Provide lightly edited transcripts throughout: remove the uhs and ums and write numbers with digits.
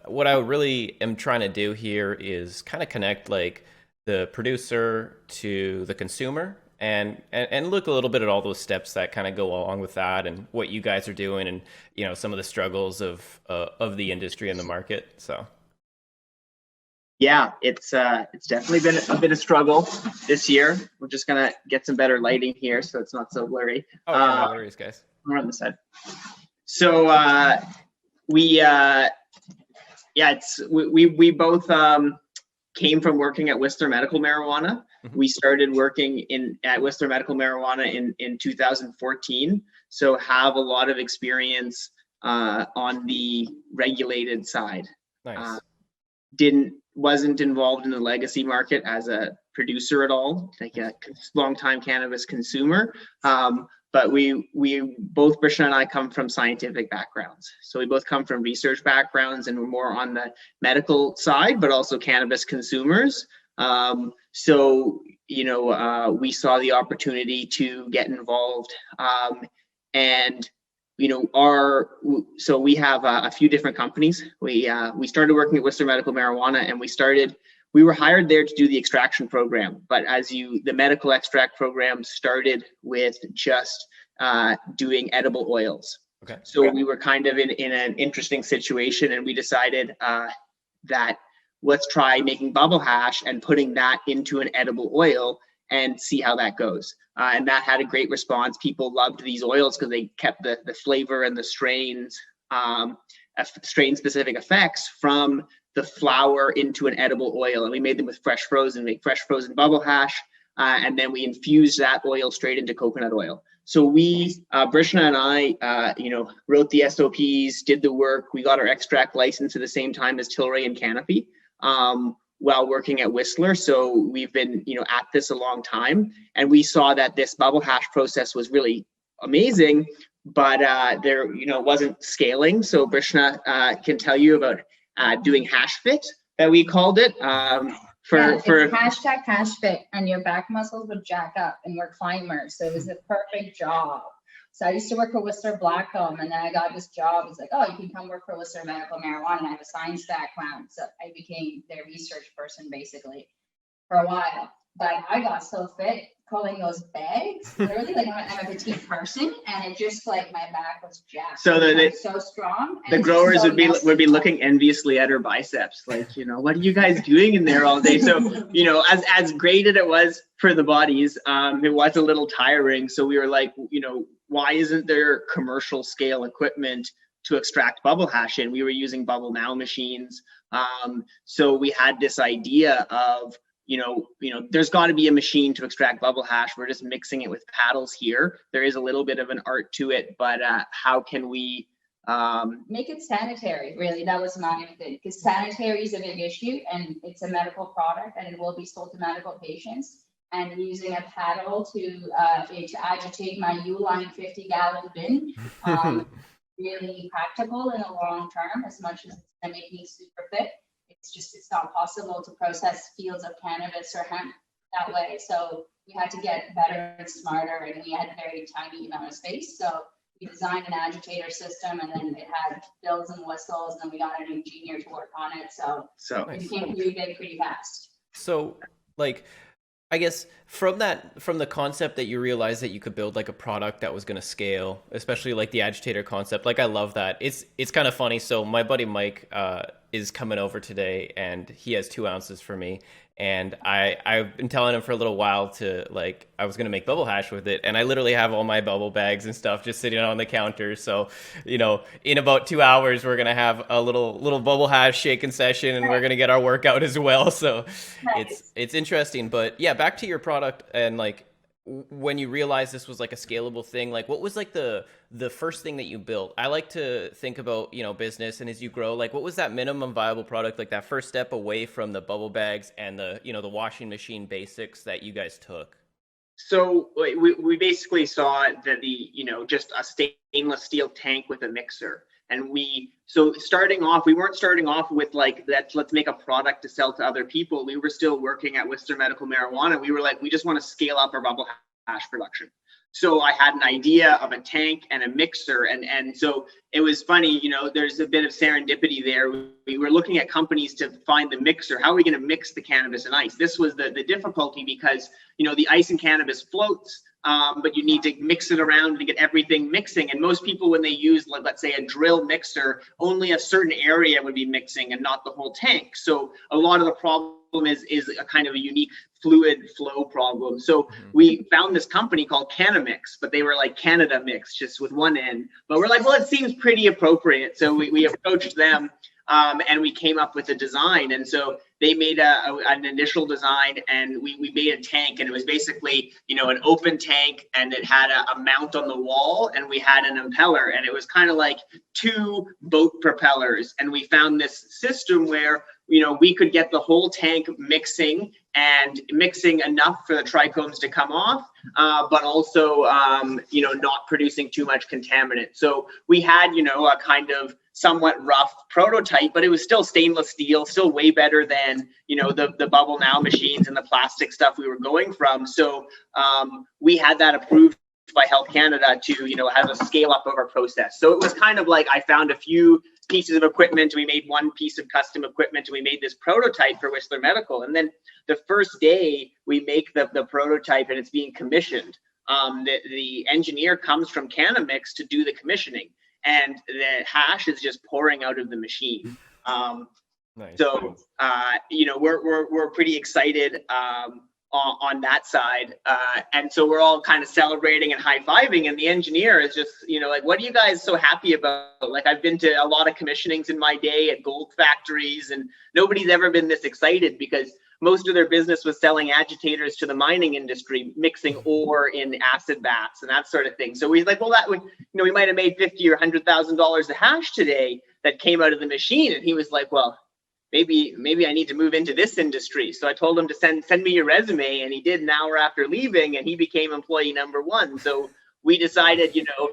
what I really am trying to do here is kind of connect like the producer to the consumer and look a little bit at all those steps that kind of go along with that and what you guys are doing and some of the struggles of the industry and the market. So yeah, it's definitely been a bit of struggle this year. We're just gonna get some better lighting here so it's not so blurry. oh yeah, no worries, guys. We're on the side. So we we both came from working at Whistler Medical Marijuana. Mhm. We started working at Whistler Medical Marijuana in 2014. So have a lot of experience on the regulated side. Nice. Wasn't involved in the legacy market as a producer at all, like a long-time cannabis consumer. But we both, Brishna and I, come from scientific backgrounds. So we both come from research backgrounds and we're more on the medical side, but also cannabis consumers. So, we saw the opportunity to get involved. And so we have a few different companies. We started working at Whistler Medical Marijuana, and we were hired there to do the extraction program. But the medical extract program started with just doing edible oils. Okay. So we were kind of in an interesting situation, and we decided that let's try making bubble hash and putting that into an edible oil and see how that goes. And that had a great response. People loved these oils because they kept the flavor and the strain-specific effects from the flower into an edible oil. And we made them with fresh frozen bubble hash. And then we infused that oil straight into coconut oil. So Brishna and I, wrote the SOPs, did the work. We got our extract license at the same time as Tilray and Canopy. While working at Whistler. So we've been, at this a long time, and we saw that this bubble hash process was really amazing, but there, wasn't scaling. So Brishna can tell you about doing hash fit, that we called it. For hashtag hash fit, and your back muscles would jack up, and we're climbers, so it was a perfect job. So I used to work for Whistler Blackcomb, and then I got this job. It's like, oh, you can come work for Whistler Medical Marijuana. And I have a science background, so I became their research person basically for a while. But I got so fit pulling those bags, literally, like I'm a petite person, and it just like my back was jacked. So so strong. The growers would be looking enviously at her biceps, like, what are you guys doing in there all day? So, as great as it was for the bodies, it was a little tiring. So we were like, why isn't there commercial scale equipment to extract bubble hash in? We were using Bubble Now machines. So we had this idea of, there's got to be a machine to extract bubble hash. We're just mixing it with paddles here. There is a little bit of an art to it, but how can we make it sanitary? Really, that was my thing, because sanitary is a big issue, and it's a medical product, and it will be sold to medical patients. And using a paddle to agitate my Uline 50-gallon bin, really practical in the long term. As much as it's going to make me super fit, it's not possible to process fields of cannabis or hemp that way. So we had to get better and smarter, and we had a very tiny amount of space. So we designed an agitator system, and then it had bells and whistles, and then we got an engineer to work on it. So it became pretty big pretty fast. So I guess from the concept that you realized that you could build like a product that was going to scale, especially like the agitator concept, like I love that. It's kind of funny. So my buddy Mike is coming over today, and he has 2 ounces for me. And I've been telling him for a little while I was going to make bubble hash with it. And I literally have all my bubble bags and stuff just sitting on the counter. So, in about 2 hours, we're going to have a little bubble hash shaking session, and we're going to get our workout as well. So Nice. it's interesting. But yeah, back to your product and when you realized this was like a scalable thing, like what was like the first thing that you built? I like to think about, business, and as you grow, like what was that minimum viable product, like that first step away from the bubble bags and the, the washing machine basics that you guys took? So we basically saw that just a stainless steel tank with a mixer. And starting off, we weren't starting off with let's make a product to sell to other people. We were still working at Whistler Medical Marijuana. We were like, we just want to scale up our bubble hash production. So I had an idea of a tank and a mixer. And so it was funny, you know, there's a bit of serendipity there. We were looking at companies to find the mixer. How are we going to mix the cannabis and ice? This was the difficulty because, you know, the ice and cannabis floats, but you need to mix it around to get everything mixing. And most people, when they use, like, let's say, a drill mixer, only a certain area would be mixing and not the whole tank. So a lot of the problem is a kind of a unique fluid flow problem. So we found this company called Cannabis, but they were like Canada Mix, just with one N. But we're like, well, it seems pretty appropriate. So we approached them, and we came up with a design. And so they made an initial design, and we made a tank, and it was basically, you know, an open tank, and it had a mount on the wall, and we had an impeller, and it was kind of like two boat propellers. And we found this system where, you know, we could get the whole tank mixing enough for the trichomes to come off, but also, you know, not producing too much contaminant. So we had, you know, a kind of somewhat rough prototype, but it was still stainless steel, still way better than, you know, the Bubble Now machines and the plastic stuff we were going from. So we had that approved by Health Canada to, you know, have a scale up of our process. So it was kind of like I found a few pieces of equipment. We made one piece of custom equipment, and we made this prototype for Whistler Medical. And then the first day we make the prototype and it's being commissioned, the engineer comes from Cannabis to do the commissioning, and the hash is just pouring out of the machine. Nice. So you know, we're pretty excited on that side, and so we're all kind of celebrating and high-fiving, and the engineer is just, you know, like, what are you guys so happy about? Like, I've been to a lot of commissionings in my day at gold factories, and nobody's ever been this excited, because most of their business was selling agitators to the mining industry, mixing ore in acid baths and that sort of thing. So we're like, well, that would, you know, we might have made $50,000 or $100,000 a hash today that came out of the machine. And he was like, well, maybe I need to move into this industry. So I told him to send me your resume, and he did an hour after leaving, and he became employee number one. So we decided, you know,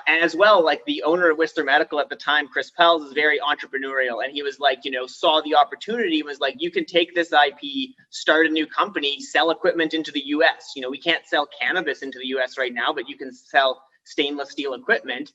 and as well, like, the owner of Whistler Medical at the time, Chris Pels, is very entrepreneurial, and he was like, you know, saw the opportunity, was like, you can take this IP, start a new company, sell equipment into the US. You know, we can't sell cannabis into the US right now, but you can sell stainless steel equipment.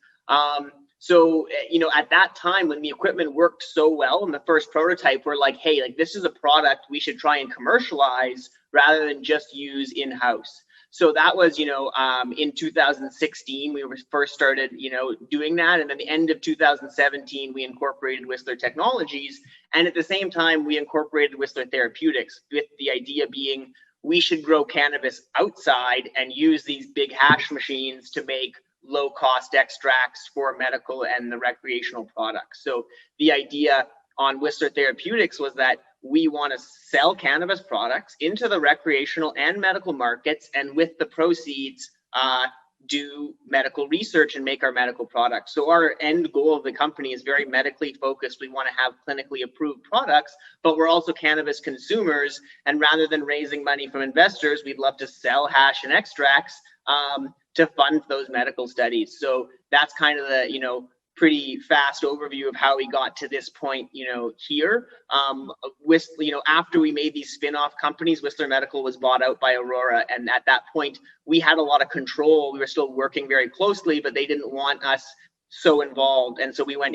So, you know, at that time, when the equipment worked so well in the first prototype, we're like, hey, like, this is a product we should try and commercialize rather than just use in-house. So that was, you know, in 2016, we first started, you know, doing that. And then the end of 2017, we incorporated Whistler Technologies. And at the same time, we incorporated Whistler Therapeutics, with the idea being we should grow cannabis outside and use these big hash machines to make low-cost extracts for medical and the recreational products. So the idea on Whistler Therapeutics was that we want to sell cannabis products into the recreational and medical markets, and with the proceeds, do medical research and make our medical products. So our end goal of the company is very medically focused. We want to have clinically approved products, but we're also cannabis consumers. And rather than raising money from investors, we'd love to sell hash and extracts to fund those medical studies. So that's kind of the, you know, pretty fast overview of how we got to this point, you know, here. You know, after we made these spin-off companies, Whistler Medical was bought out by Aurora, and at that point, we had a lot of control. We were still working very closely, but they didn't want us so involved, and so we went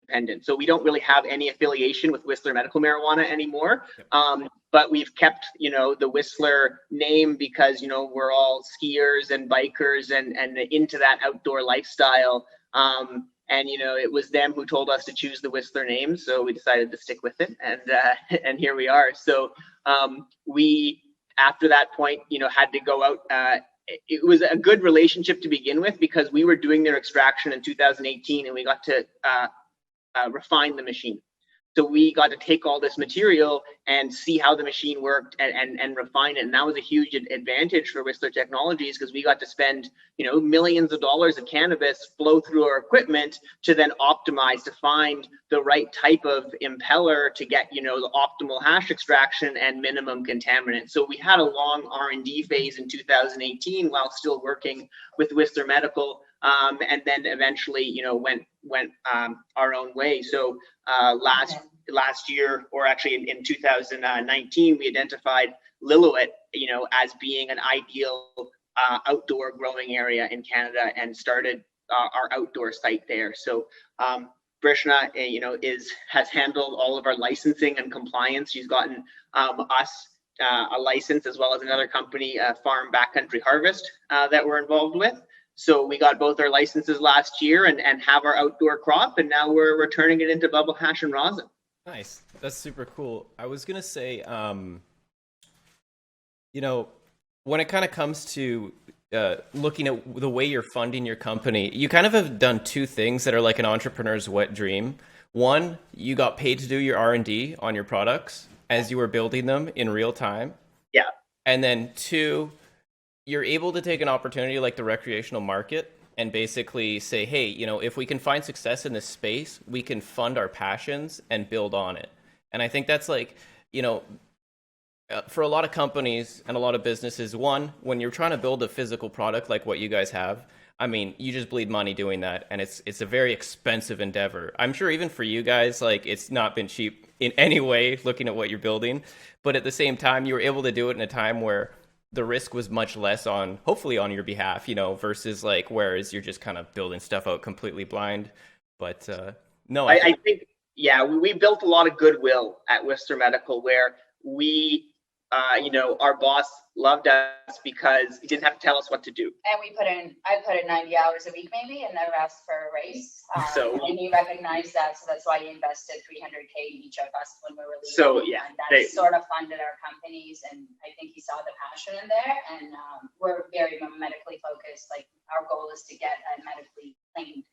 independent. So we don't really have any affiliation with Whistler Medical Marijuana anymore, but we've kept, you know, the Whistler name because, you know, we're all skiers and bikers and into that outdoor lifestyle. And, you know, it was them who told us to choose the Whistler name, so we decided to stick with it, and here we are. So we, after that point, you know, had to go out. It was a good relationship to begin with, because we were doing their extraction in 2018, and we got to refine the machine. So we got to take all this material and see how the machine worked and refine it. And that was a huge advantage for Whistler Technologies, because we got to spend, you know, millions of dollars of cannabis flow through our equipment to then optimize, to find the right type of impeller to get, you know, the optimal hash extraction and minimum contaminant. So we had a long R&D phase in 2018 while still working with Whistler Medical. and then eventually, went our own way. So last year, or actually in 2019, we identified Lillooet, as being an ideal outdoor growing area in Canada, and started our outdoor site there. So Brishna, has handled all of our licensing and compliance. She's gotten us a license, as well as another company, Farm Backcountry Harvest, that we're involved with. So we got both our licenses last year and have our outdoor crop, and now we're turning it into bubble hash and rosin. Nice. That's super cool. I was gonna say, when it kind of comes to looking at the way you're funding your company, you kind of have done two things that are like an entrepreneur's wet dream. One, you got paid to do your R&D on your products as you were building them in real time. Yeah. And then two, you're able to take an opportunity like the recreational market and basically say, hey, if we can find success in this space, we can fund our passions and build on it. And I think that's like, for a lot of companies and a lot of businesses, one, when you're trying to build a physical product like what you guys have, I mean, you just bleed money doing that, and it's a very expensive endeavor. I'm sure even for you guys, like, it's not been cheap in any way looking at what you're building, but at the same time, you were able to do it in a time where the risk was much less hopefully on your behalf, versus like, whereas you're just kind of building stuff out completely blind. But no, I think, we built a lot of goodwill at Whistler Medical, where we, our boss loved us because he didn't have to tell us what to do. And I put in 90 hours a week maybe, and never asked for a raise. And he recognized that, so that's why he invested $300K in each of us when we were leaving. So yeah, and that sort of funded our companies, and I think he saw the passion in there. And we're very medically focused. Like, our goal is to get a medically clean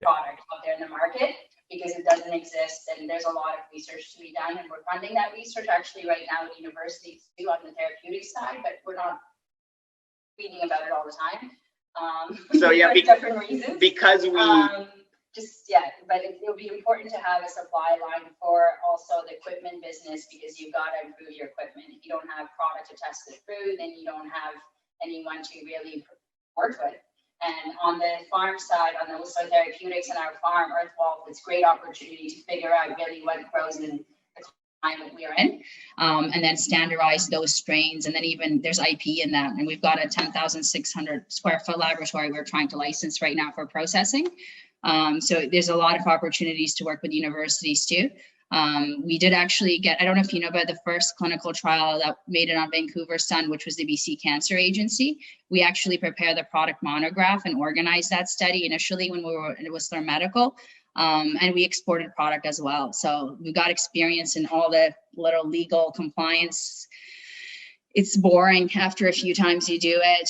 product out there in the market, because it doesn't exist, and there's a lot of research to be done, and we're funding that research actually right now at universities too on the therapeutic side, but we're not reading about it all the time. So yeah, different reasons. Because we but it'll be important to have a supply line for also the equipment business, because you've got to improve your equipment. If you don't have product to test it through, then you don't have anyone to really work with. And on the farm side, on the Whistler Therapeutics and our farm, Earthwall, it's a great opportunity to figure out really what grows in the climate we're in, and then standardize those strains. And then even there's IP in that. And we've got a 10,600 square foot laboratory we're trying to license right now for processing. So there's a lot of opportunities to work with universities too. We did actually get, I don't know if you know about the first clinical trial that made it on Vancouver Sun, which was the BC Cancer Agency. We actually prepared the product monograph and organized that study initially when we were in Whistler Medical, and we exported product as well. So we got experience in all the little legal compliance. It's boring after a few times you do it,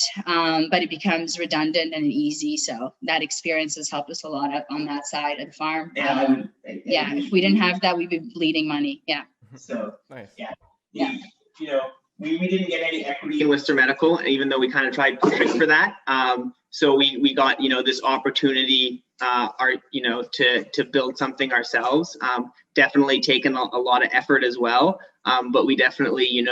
but it becomes redundant and easy. So that experience has helped us a lot on that side of the farm. If we didn't have that, we'd be bleeding money. Yeah. So nice. We didn't get any equity in Whistler Medical, even though we kind of tried pushing for that. So we got, this opportunity, to build something ourselves. Definitely taken a lot of effort as well. But we definitely,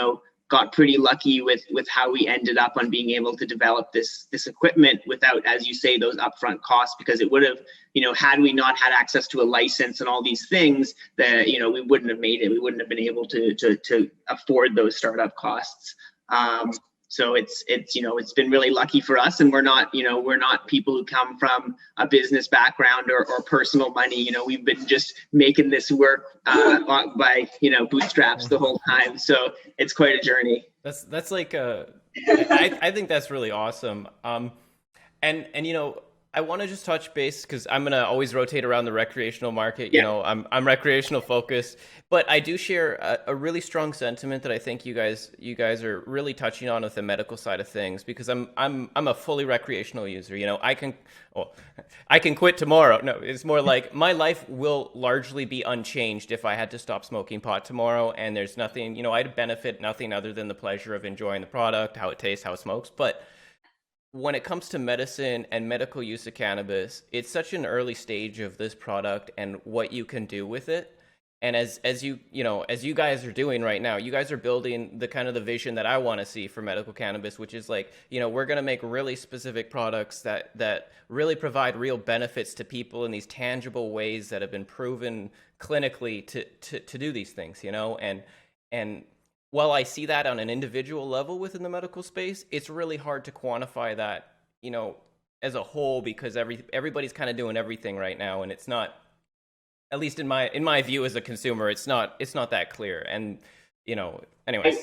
got pretty lucky with how we ended up on being able to develop this equipment without, as you say, those upfront costs, because it would have, had we not had access to a license and all these things, that, we wouldn't have made it. We wouldn't have been able to afford those startup costs. So it's been really lucky for us, and we're not people who come from a business background or personal money. We've been just making this work by bootstraps the whole time. So it's quite a journey. That's like I think that's really awesome. And I want to just touch base, because I'm gonna always rotate around the recreational market. I'm recreational focused, but I do share a really strong sentiment that I think you guys are really touching on with the medical side of things, because I'm a fully recreational user. I can quit tomorrow. No, it's more like my life will largely be unchanged if I had to stop smoking pot tomorrow, and there's nothing, I'd benefit nothing other than the pleasure of enjoying the product, how it tastes, how it smokes. But when it comes to medicine and medical use of cannabis, it's such an early stage of this product and what you can do with it. And as you guys are doing right now, you guys are building the kind of the vision that I want to see for medical cannabis, which is like, we're going to make really specific products that really provide real benefits to people in these tangible ways that have been proven clinically to do these things, and while I see that on an individual level within the medical space, it's really hard to quantify that, as a whole, because everybody's kind of doing everything right now, and it's not, at least in my view as a consumer, it's not that clear. And anyways,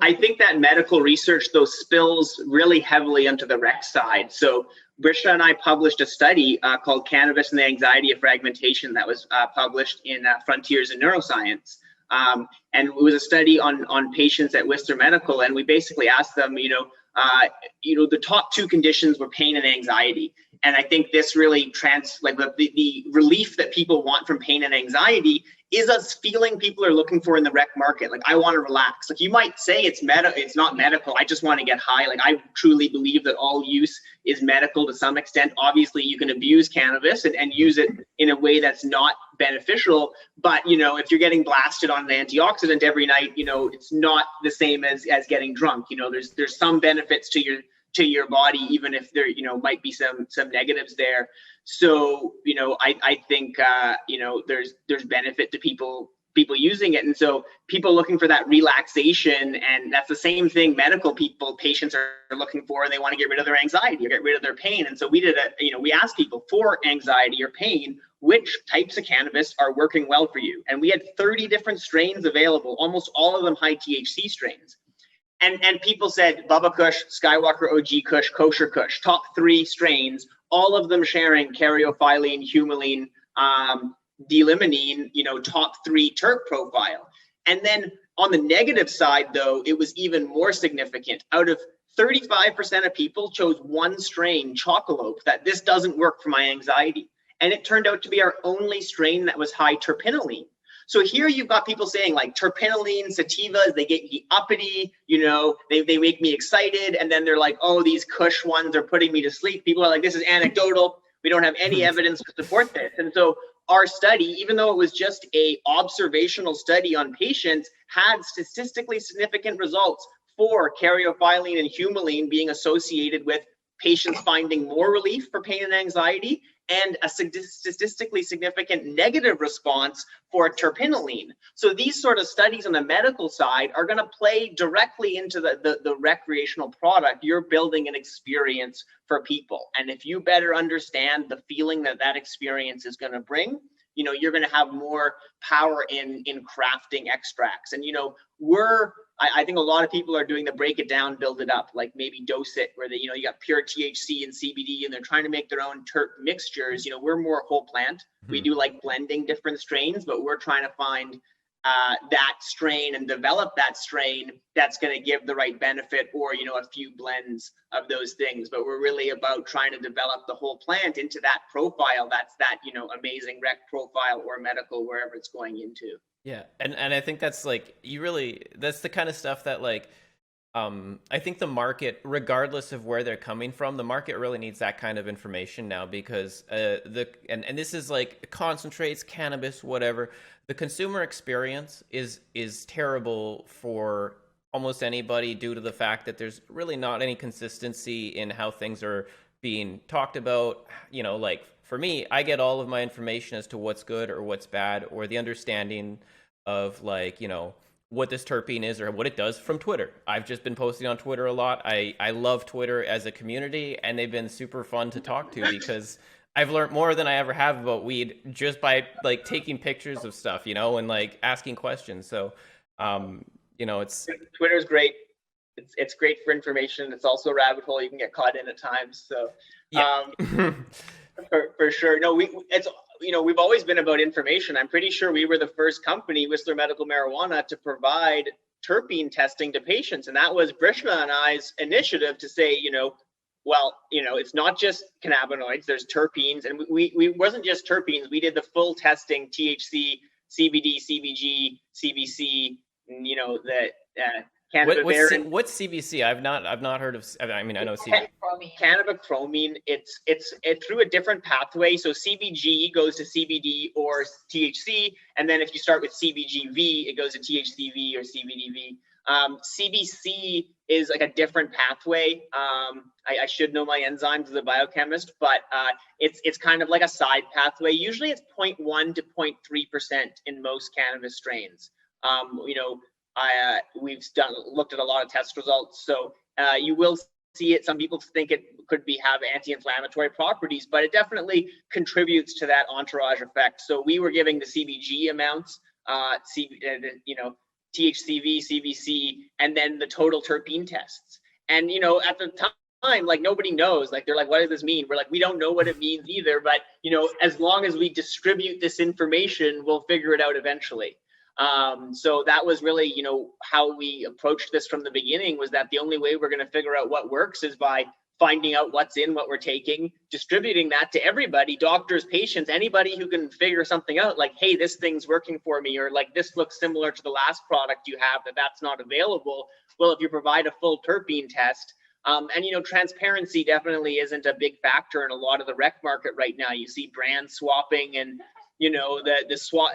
I think that medical research though spills really heavily onto the rec side. So Brishna and I published a study called Cannabis and the Anxiety of Fragmentation that was published in Frontiers in Neuroscience. And it was a study on patients at Worcester Medical, and we basically asked them, the top two conditions were pain and anxiety. And I think this really the relief that people want from pain and anxiety is a feeling people are looking for in the rec market. Like, I want to relax. Like, you might say it's not medical. I just want to get high. Like, I truly believe that all use is medical to some extent. Obviously, you can abuse cannabis and use it in a way that's not beneficial. But, if you're getting blasted on an antioxidant every night, it's not the same as getting drunk. There's some benefits to your body, even if there, might be some negatives there. So, I think, there's benefit to people using it. And so people looking for that relaxation, and that's the same thing patients are looking for, and they want to get rid of their anxiety or get rid of their pain. And so we asked people for anxiety or pain, which types of cannabis are working well for you? And we had 30 different strains available, almost all of them high THC strains. And people said Bubba Kush, Skywalker OG Kush, Kosher Kush, top 3 strains, all of them sharing caryophyllene, humulene, D-limonene, top 3 terp profile. And then on the negative side, though, it was even more significant. Out of 35% of people chose one strain, Chocolope, that this doesn't work for my anxiety. And it turned out to be our only strain that was high terpinolene. So here you've got people saying like terpinolene, sativas, they get me uppity, they make me excited. And then they're like, oh, these Kush ones are putting me to sleep. People are like, this is anecdotal. We don't have any evidence to support this. And so our study, even though it was just a observational study on patients, had statistically significant results for caryophyllene and humulene being associated with patients finding more relief for pain and anxiety, and a statistically significant negative response for terpinolene. So these sort of studies on the medical side are going to play directly into the recreational product. You're building an experience for people. And if you better understand the feeling that experience is going to bring, you're going to have more power in crafting extracts. And, I think a lot of people are doing the break it down, build it up, like maybe dose it, where you got pure THC and CBD, and they're trying to make their own terp mixtures. We're more whole plant. We do like blending different strains, but we're trying to find that strain and develop that strain that's going to give the right benefit, or a few blends of those things. But we're really about trying to develop the whole plant into that profile that's that amazing rec profile or medical, wherever it's going into. Yeah, and I think that's that's the kind of stuff that I think the market, regardless of where they're coming from, the market really needs that kind of information now, because and this is like concentrates, cannabis, whatever. The consumer experience is terrible for almost anybody due to the fact that there's really not any consistency in how things are being talked about. For me, I get all of my information as to what's good or what's bad, or the understanding of what this terpene is or what it does from Twitter. I've just been posting on Twitter a lot. I love Twitter as a community, and they've been super fun to talk to because I've learned more than I ever have about weed just by taking pictures of stuff, and asking questions. So, it's Twitter's great. It's great for information. It's also a rabbit hole you can get caught in at times. So, yeah. For sure. No, we've always been about information. I'm pretty sure we were the first company, Whistler Medical Marijuana, to provide terpene testing to patients. And that was Brishna and I's initiative to say, it's not just cannabinoids, there's terpenes. And we wasn't just terpenes, we did the full testing, THC, CBD, CBG, CBC, Cannabivarin. What's CBC? I've not heard of. I mean, I know CBC. Cannabichromene, it's through a different pathway. So CBG goes to CBD or THC, and then if you start with CBGV, it goes to THCV or CBDV. CBC is like a different pathway. I should know my enzymes as a biochemist, but it's kind of like a side pathway. Usually it's 0.1 to 0.3% in most cannabis strains. We've looked at a lot of test results, so you will see it. Some people think it could have anti-inflammatory properties, but it definitely contributes to that entourage effect. So we were giving the CBG amounts, THCV, CBC, and then the total terpene tests. And at the time, like, nobody knows. Like, they're like, what does this mean? We're like, we don't know what it means either. But as long as we distribute this information, we'll figure it out eventually. So that was really, how we approached this from the beginning, was that the only way we're going to figure out what works is by finding out what's in what we're taking, distributing that to everybody, doctors, patients, anybody who can figure something out, like, hey, this thing's working for me, or like, this looks similar to the last product you have that's not available. Well, if you provide a full terpene test, and transparency definitely isn't a big factor in a lot of the rec market right now. You see brand swapping, and the swap,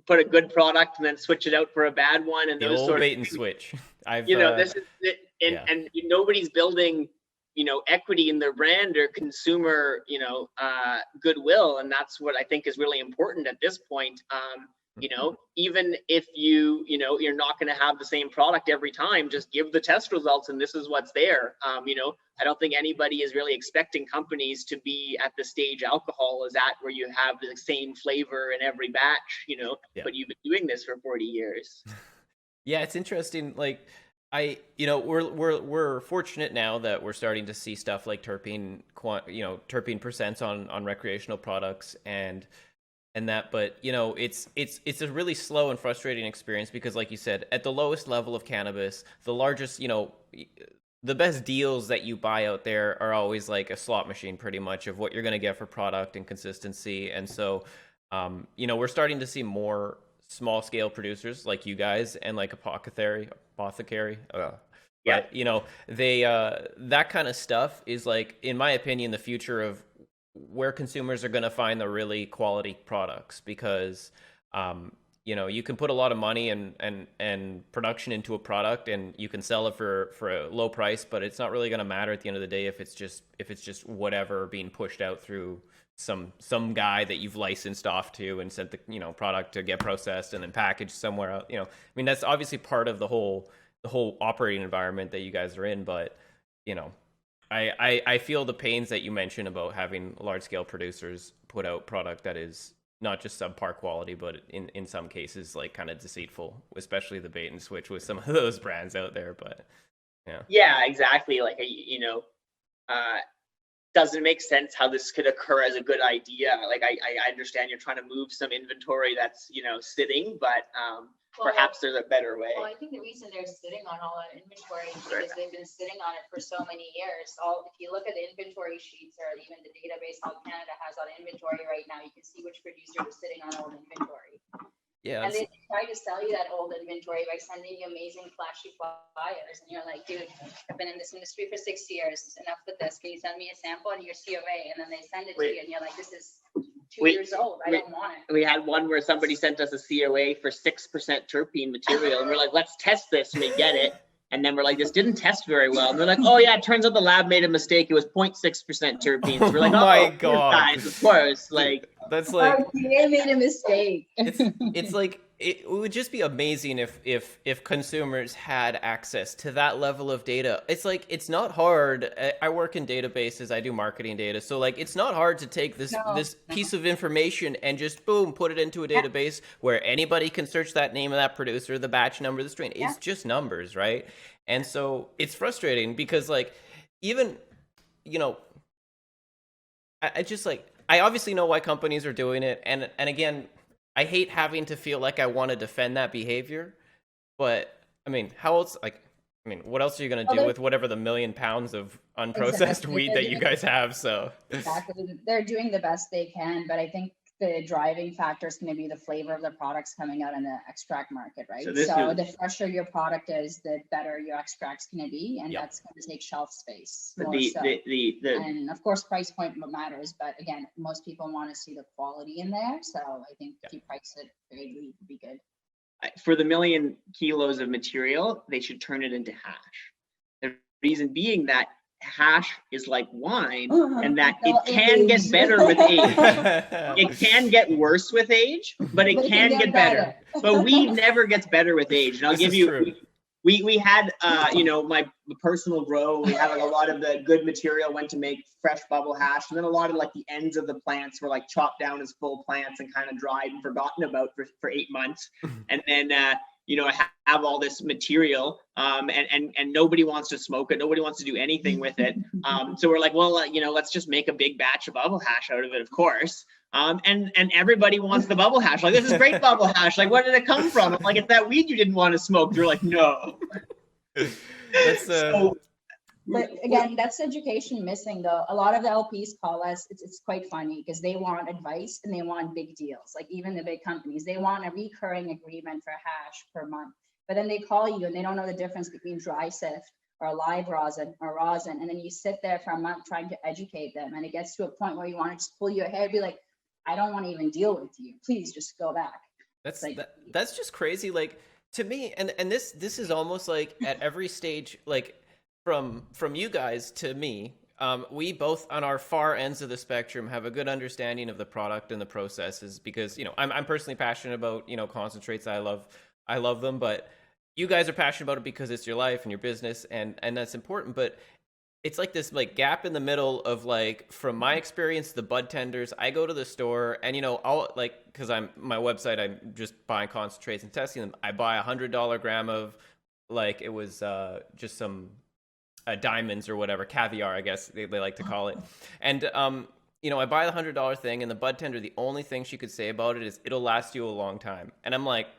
put a good product and then switch it out for a bad one, and the those old sort bait of and switch. This is it, and nobody's building equity in their brand or consumer goodwill, and that's what I think is really important at this point. Even if you're not going to have the same product every time, just give the test results and this is what's there. I don't think anybody is really expecting companies to be at the stage alcohol is at, where you have the same flavor in every batch, but you've been doing this for 40 years. Yeah, it's interesting. Like, we're fortunate now that we're starting to see stuff like terpene percents on recreational products and that, but it's a really slow and frustrating experience, because like you said, at the lowest level of cannabis, the largest, the best deals that you buy out there are always like a slot machine, pretty much, of what you're going to get for product and consistency. And so we're starting to see more small scale producers like you guys and like apothecary yeah, they that kind of stuff is, like, in my opinion, the future of where consumers are going to find the really quality products, because you can put a lot of money and production into a product, and you can sell it for a low price, but it's not really going to matter at the end of the day if it's just whatever being pushed out through some guy that you've licensed off to and sent the product to get processed and then packaged somewhere else. I mean, that's obviously part of the whole operating environment that you guys are in, but I feel the pains that you mentioned about having large scale producers put out product that is not just subpar quality, but in some cases, like, kind of deceitful, especially the bait and switch with some of those brands out there. But yeah, exactly. Like, doesn't make sense how this could occur as a good idea. Like, I understand you're trying to move some inventory that's sitting, but perhaps there's a better way. Well, I think the reason they're sitting on all that inventory is because they've been sitting on it for so many years. If you look at the inventory sheets, or even the database Health Canada has on inventory right now, you can see which producer is sitting on old inventory. Yeah, and they try to sell you that old inventory by sending you amazing flashy flyers, and you're like, dude, I've been in this industry for 6 years. Enough with this. Can you send me a sample and your COA? And then they send it to you, and you're like, this is 2 years old. I don't want it. We had one where somebody sent us a COA for 6% terpene material, and we're like, let's test this, and we get it. And then we're like, this didn't test very well. And they're like, oh yeah, it turns out the lab made a mistake. It was 0.6% terpenes. So we're like, oh my God, guys, of course. Like, that's like, they made a mistake. It's like, it would just be amazing if consumers had access to that level of data. It's like, it's not hard. I work in databases. I do marketing data. So, like, it's not hard to take this piece of information and just boom, put it into a database where anybody can search that name of that producer, the batch number, the strain. It's just numbers, right? And so it's frustrating because, like, even, I just, like, I obviously know why companies are doing it. And again, I hate having to feel like I want to defend that behavior, but I mean, what else are you going to do with whatever the 1 million pounds of unprocessed weed that you guys have? So exactly, they're doing the best they can, but I think the driving factor is going to be the flavor of the products coming out in the extract market, right? So the fresher your product is, the better your extract's going to be, and Yep. that's going to take shelf space But more so. the And of course, price point matters, but again, most people want to see the quality in there. So I think if you price it fairly, it would be good. for the 1,000,000 kilos of material, they should turn it into hash. The reason being that hash is like wine, and that it can get better with age. It can get worse with age, but it can get better. But weed never gets better with age. And I'll This give is you, true. we had, my personal grow, we had like a lot of the good material went to make fresh bubble hash. And then a lot of like the ends of the plants were like chopped down as full plants and kind of dried and forgotten about for 8 months. And then, I have all this material, and nobody wants to smoke it. Nobody wants to do anything with it. So we're like, well, let's just make a big batch of bubble hash out of it, of course. And everybody wants the bubble hash. Like, this is great bubble hash. Like, where did it come from? I'm like, it's that weed you didn't want to smoke. They're like, no. But again, that's education missing though. A lot of the LPs call us, it's quite funny because they want advice and they want big deals. Like even the big companies, they want a recurring agreement for hash per month. But then they call you and they don't know the difference between dry sift or a live rosin or rosin. And then you sit there for a month trying to educate them. And it gets to a point where you want to just pull your hair and be like, I don't want to even deal with you. Please just go back. That's like, that's just crazy. Like to me, and this is almost like at every stage, like from you guys to me, we both on our far ends of the spectrum have a good understanding of the product and the processes because I'm personally passionate about concentrates. I love them, but you guys are passionate about it because it's your life and your business, and that's important. But it's like this like gap in the middle of like, from my experience, the bud tenders, I go to the store and I'll like, because my website, I'm just buying concentrates and testing them. I buy $100 gram of like, it was just some diamonds or whatever, caviar, I guess they like to call it. And I buy the $100 thing, and the bud tender, the only thing she could say about it is it'll last you a long time. And I'm like,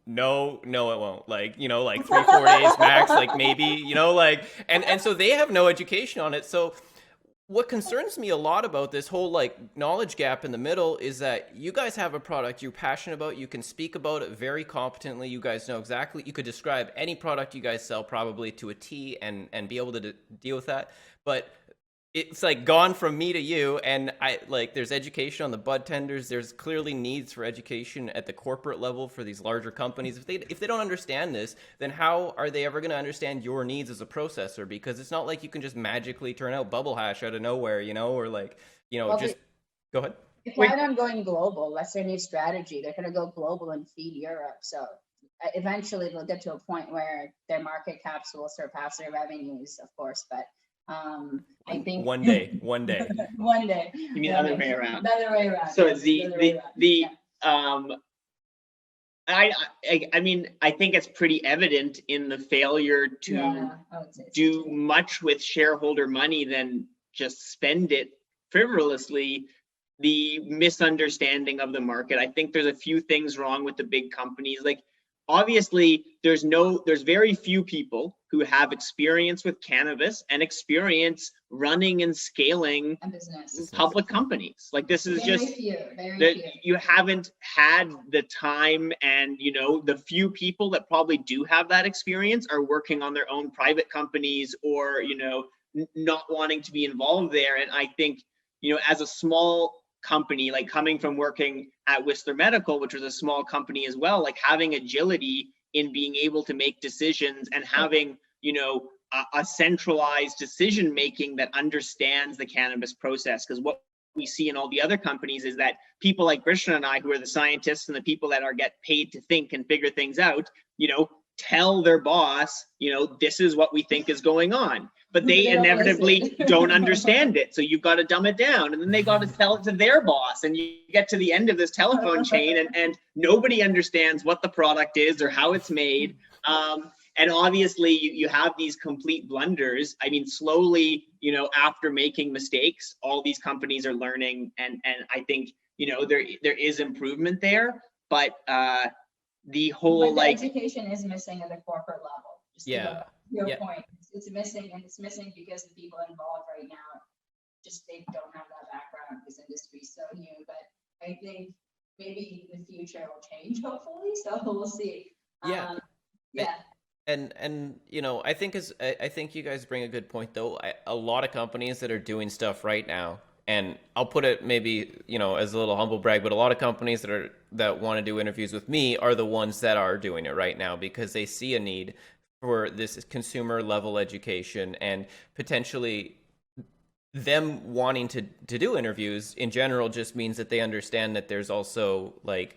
no, it won't. Like, like 3-4 days max, like maybe, and so they have no education on it. So what concerns me a lot about this whole like knowledge gap in the middle is that you guys have a product you're passionate about. You can speak about it very competently. You guys know exactly. You could describe any product you guys sell probably to a T and be able to deal with that. But it's like gone from me to you, and I like there's education on the bud tenders. There's clearly needs for education at the corporate level for these larger companies. If they don't understand this, then how are they ever going to understand your needs as a processor? Because it's not like you can just magically turn out bubble hash out of nowhere, or like Well, just go ahead. They plan on going global. That's their new strategy. They're going to go global and feed Europe. So eventually they'll get to a point where their market caps will surpass their revenues, of course. But I think one day. one day. You mean the other way around? Other way around. So yes, I mean, I think it's pretty evident in the failure to do much with shareholder money than just spend it frivolously, the misunderstanding of the market. I think there's a few things wrong with the big companies. Like, obviously, there's very few people who have experience with cannabis and experience running and scaling public companies. Like, this is very just few. You haven't had the time, and the few people that probably do have that experience are working on their own private companies or not wanting to be involved there. And I think as a small company, like coming from working at Whistler Medical, which was a small company as well, like having agility in being able to make decisions and having a centralized decision making that understands the cannabis process. Because what we see in all the other companies is that people like Brishna and I, who are the scientists and the people that get paid to think and figure things out, tell their boss, this is what we think is going on, but they inevitably don't understand it. So you've got to dumb it down, and then they got to tell it to their boss, and you get to the end of this telephone chain, and nobody understands what the product is or how it's made. And obviously you have these complete blunders. I mean, slowly, after making mistakes, all these companies are learning, and I think, there is improvement there, but the whole the education is missing at the corporate level. Just your point. It's missing, and it's missing because the people involved right now they don't have that background because industry is so new. But I think maybe the future will change, hopefully. So we'll see. Yeah. Yeah. And you know, I think you guys bring a good point though. A lot of companies that are doing stuff right now, and I'll put it maybe, you know, as a little humble brag, but a lot of companies that want to do interviews with me are the ones that are doing it right now because they see a need for this consumer level education, and potentially them wanting to do interviews in general just means that they understand that there's also like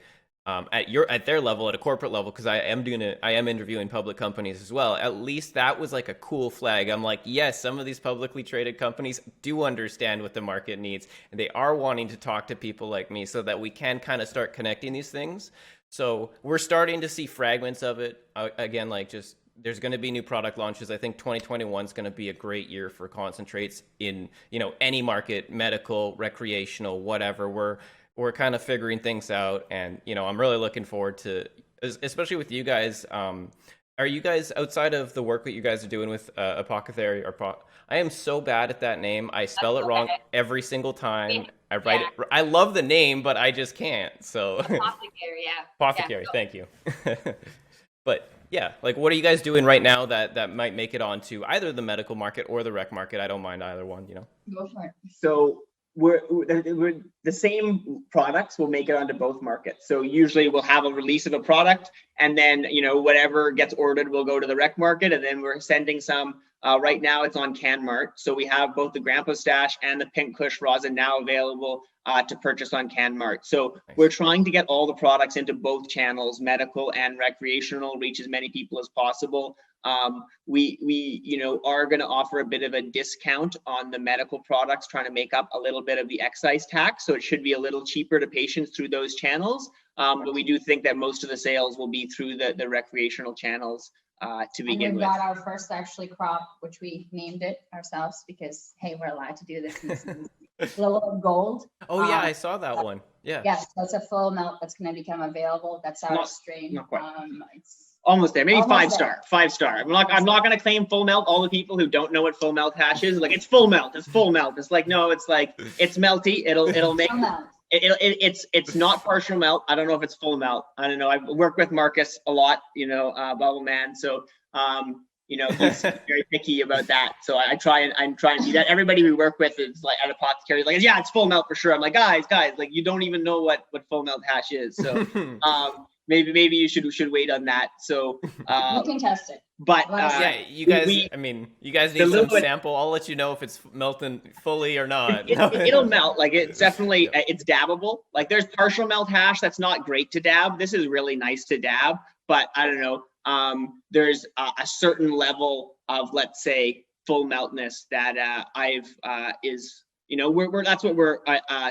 at their level, at a corporate level, because I am interviewing public companies as well. At least that was like a cool flag. I'm like, yes, some of these publicly traded companies do understand what the market needs, and they are wanting to talk to people like me so that we can kind of start connecting these things. So we're starting to see fragments of it again, like just there's going to be new product launches. I think 2021 is going to be a great year for concentrates in, you know, any market, medical, recreational, whatever. We're kind of figuring things out, and you know, I'm really looking forward to, especially with you guys. Are you guys, outside of the work that you guys are doing with Apothecary I am so bad at that name. I spell it wrong every single time. I write it. I love the name, but I just can't. So Apothecary, yeah. Apothecary, thank you. But yeah, like what are you guys doing right now that might make it onto either the medical market or the rec market? I don't mind either one, you know. Go for it. So we're the same products will make it onto both markets. So usually we'll have a release of a product, and then, you know, whatever gets ordered will go to the rec market, and then we're sending some. Right now it's on CanMart. So we have both the Grandpa Stash and the Pink Kush rosin now available to purchase on CanMart. So we're trying to get all the products into both channels, medical and recreational, reach as many people as possible. We you know, are going to offer a bit of a discount on the medical products, trying to make up a little bit of the excise tax. So it should be a little cheaper to patients through those channels. But we do think that most of the sales will be through the recreational channels to begin with. We got our first actually crop, which we named it ourselves because, hey, we're allowed to do this. Lilith Gold. Oh yeah, I saw that one. Yeah. Yes, that's a full melt that's going to become available. That's our strain. Not quite. It's almost there, maybe almost five there. star. 5-star. I'm not going to claim full melt. All the people who don't know what full melt hash is, like, it's full melt. It's full melt. It's like, no, it's like, it's melty. It'll make. Full melt. It's not partial melt. I don't know if it's full melt. I don't know. I work with Marcus a lot, you know, Bubble Man. So, you know, he's very picky about that. So I'm trying to do that. Everybody we work with is like at Apothecary, like, yeah, it's full melt for sure. I'm like, guys, like, you don't even know what full melt hash is. So, maybe you should wait on that. So, We can test it. but Yeah, you guys. You guys need some sample. I'll let you know if it's melting fully or not. It'll melt. Like, it's definitely it's dabbable. Like, there's partial melt hash that's not great to dab. This is really nice to dab, but I don't know. There's a certain level of, let's say, full meltness that is, you know, that's what we're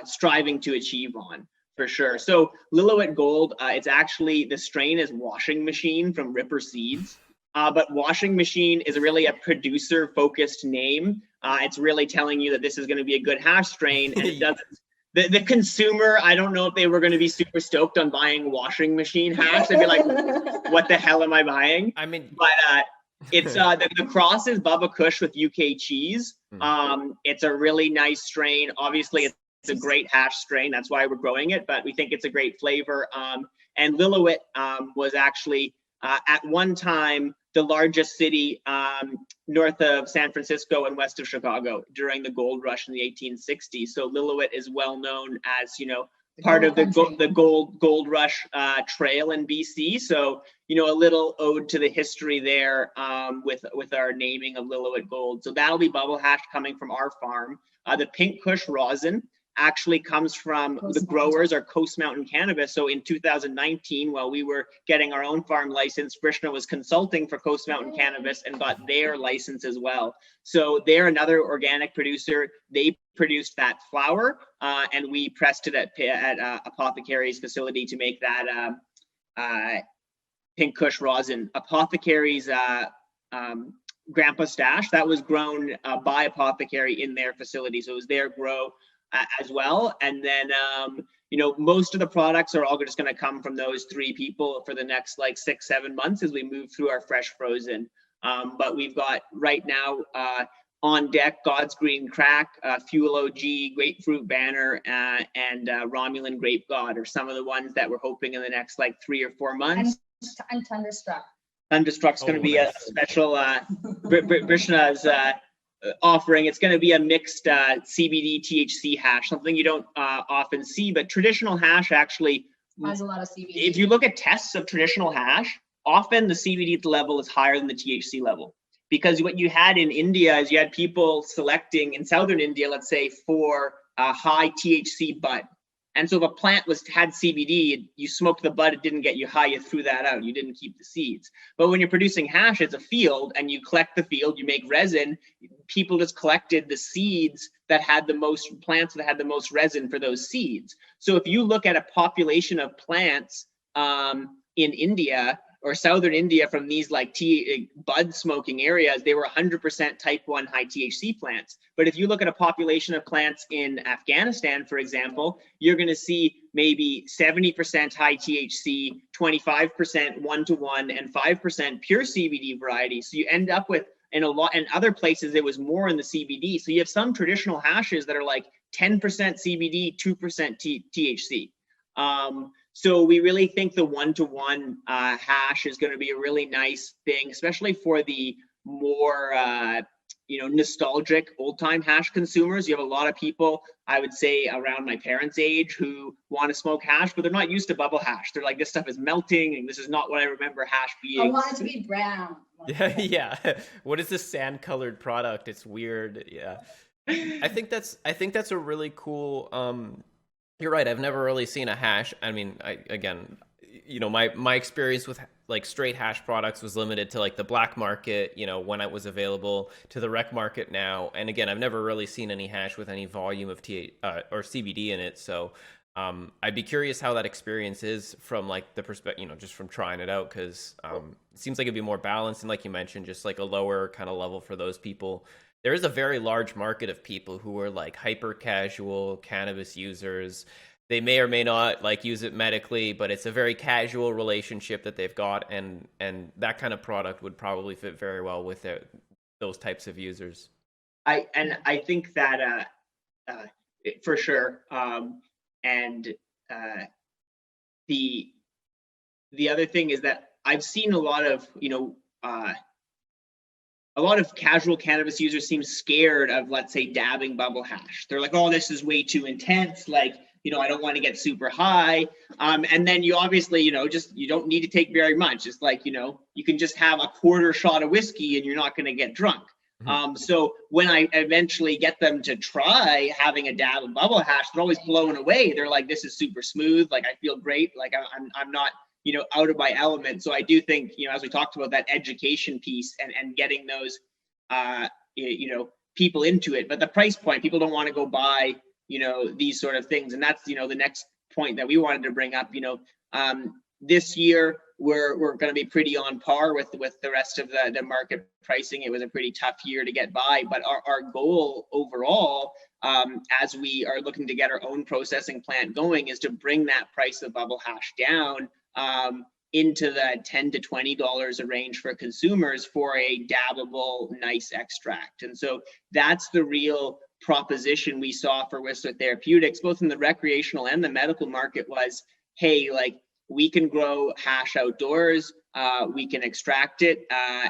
striving to achieve on. For sure. So Lilith Gold, it's actually, the strain is Washing Machine from Ripper Seeds. But Washing Machine is really a producer focused name. It's really telling you that this is going to be a good hash strain, and it doesn't. The consumer, I don't know if they were going to be super stoked on buying Washing Machine hash. They'd be like, what the hell am I buying? I mean, but it's the cross is Bubba Kush with UK cheese. It's a really nice strain. Obviously, it's a great hash strain. That's why we're growing it, but we think it's a great flavor. And Lillooet was actually at one time the largest city north of San Francisco and west of Chicago during the gold rush in the 1860s. So Lillooet is well known as, you know, part of the gold rush trail in BC. So, you know, a little ode to the history there with our naming of Lillooet Gold. So that'll be bubble hash coming from our farm. The Pink Kush rosin actually comes from the growers are Coast Mountain Cannabis. So in 2019, while we were getting our own farm license, Brishna was consulting for Coast Mountain Cannabis and got their license as well. So they're another organic producer. They produced that flower, and we pressed it at Apothecary's facility to make that Pink Kush rosin. Apothecary's Grandpa Stash, that was grown by Apothecary in their facility. So it was their grow as well. And then, you know, most of the products are all just going to come from those three people for the next like 6-7 months as we move through our fresh frozen. But we've got right now on deck, God's Green Crack, Fuel OG, Grapefruit Banner, and Romulan Grape God are some of the ones that we're hoping in the next like 3 or 4 months. And Thunderstruck. Thunderstruck's going to be nice. a special Brishna's offering. It's going to be a mixed CBD THC hash, something you don't often see, but traditional hash actually Has a lot of CBD. if you look at tests of traditional hash, often the CBD level is higher than the THC level. Because what you had in India is you had people selecting in southern India, let's say, for a high THC bud. And so if a plant had CBD, you smoked the bud, it didn't get you high, you threw that out, you didn't keep the seeds. But when you're producing hash, it's a field, and you collect the field, you make resin. People just collected the seeds that had the most plants that had the most resin for those seeds. So if you look at a population of plants in India or southern India from these like bud smoking areas, they were 100% type 1 high THC plants. But if you look at a population of plants in Afghanistan, for example, you're going to see maybe 70% high THC, 25% 1-to-1, and 5% pure CBD variety. So you end up with, in other places, it was more in the CBD. So you have some traditional hashes that are like 10% CBD, 2% THC. So we really think the 1-to-1 hash is going to be a really nice thing, especially for the more nostalgic old-time hash consumers. You have a lot of people, I would say, around my parents' age who want to smoke hash, but they're not used to bubble hash. They're like, this stuff is melting, and this is not what I remember hash being. I want it to be brown. Yeah. What is this sand-colored product? It's weird. Yeah. I think that's a really cool. You're right. I've never really seen a hash. I mean, my experience with like straight hash products was limited to like the black market, when it was available, to the rec market now. And again, I've never really seen any hash with any volume of or CBD in it. So I'd be curious how that experience is from like the perspective, just from trying it out, because it seems like it'd be more balanced. And like you mentioned, just like a lower kind of level for those people. There is a very large market of people who are like hyper casual cannabis users. They may or may not like use it medically, but it's a very casual relationship that they've got, and that kind of product would probably fit very well with those types of users. I think that for sure. And the other thing is that I've seen a lot of casual cannabis users seem scared of, let's say, dabbing bubble hash. They're like, oh, this is way too intense. Like, I don't want to get super high. And then you obviously, you don't need to take very much. It's like, you can just have a quarter shot of whiskey and you're not going to get drunk. Mm-hmm. So when I eventually get them to try having a dab of bubble hash, they're always blown away. They're like, this is super smooth. Like, I feel great. Like I'm not, out of my element. So I do think, as we talked about, that education piece and getting those, people into it. But the price point, people don't want to go buy, these sort of things. And that's, the next point that we wanted to bring up. This year we're going to be pretty on par with the rest of the market pricing. It was a pretty tough year to get by, but our goal overall, as we are looking to get our own processing plant going, is to bring that price of bubble hash down into the $10 to $20 a range for consumers for a dabbable, nice extract. And so that's the real proposition we saw for Whistler Therapeutics, both in the recreational and the medical market, was, hey, like, we can grow hash outdoors, we can extract it,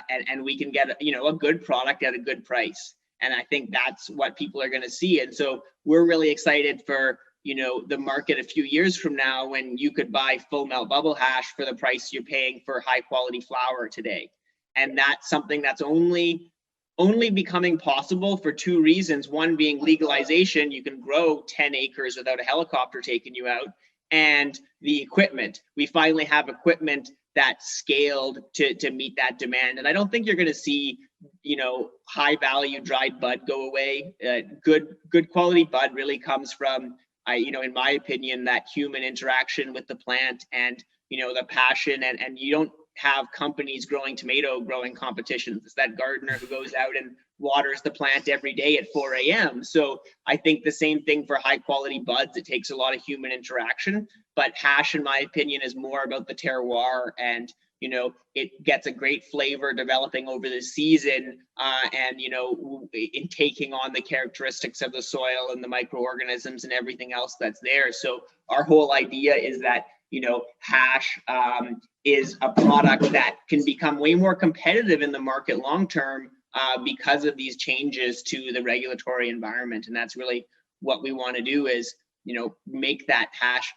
and we can get a good product at a good price. And I think that's what people are going to see. And so we're really excited for the market a few years from now, when you could buy full melt bubble hash for the price you're paying for high quality flower today. And that's something that's only becoming possible for two reasons. One being legalization. You can grow 10 acres without a helicopter taking you out. And the equipment. We finally have equipment that's scaled to meet that demand. And I don't think you're going to see, high value dried bud go away. Good quality bud really comes from, in my opinion, that human interaction with the plant and, the passion, and you don't have companies growing tomato growing competitions. It's that gardener who goes out and waters the plant every day at 4 a.m. So I think the same thing for high quality buds. It takes a lot of human interaction, but hash, in my opinion, is more about the terroir and, it gets a great flavor developing over the season, and in taking on the characteristics of the soil and the microorganisms and everything else that's there. So our whole idea is that hash is a product that can become way more competitive in the market long term, because of these changes to the regulatory environment. And that's really what we want to do, is make that hash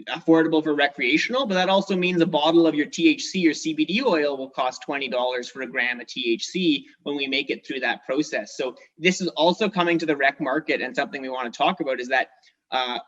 affordable for recreational. But that also means a bottle of your THC or CBD oil will cost $20 for a gram of THC when we make it through that process. So this is also coming to the rec market, and something we want to talk about is that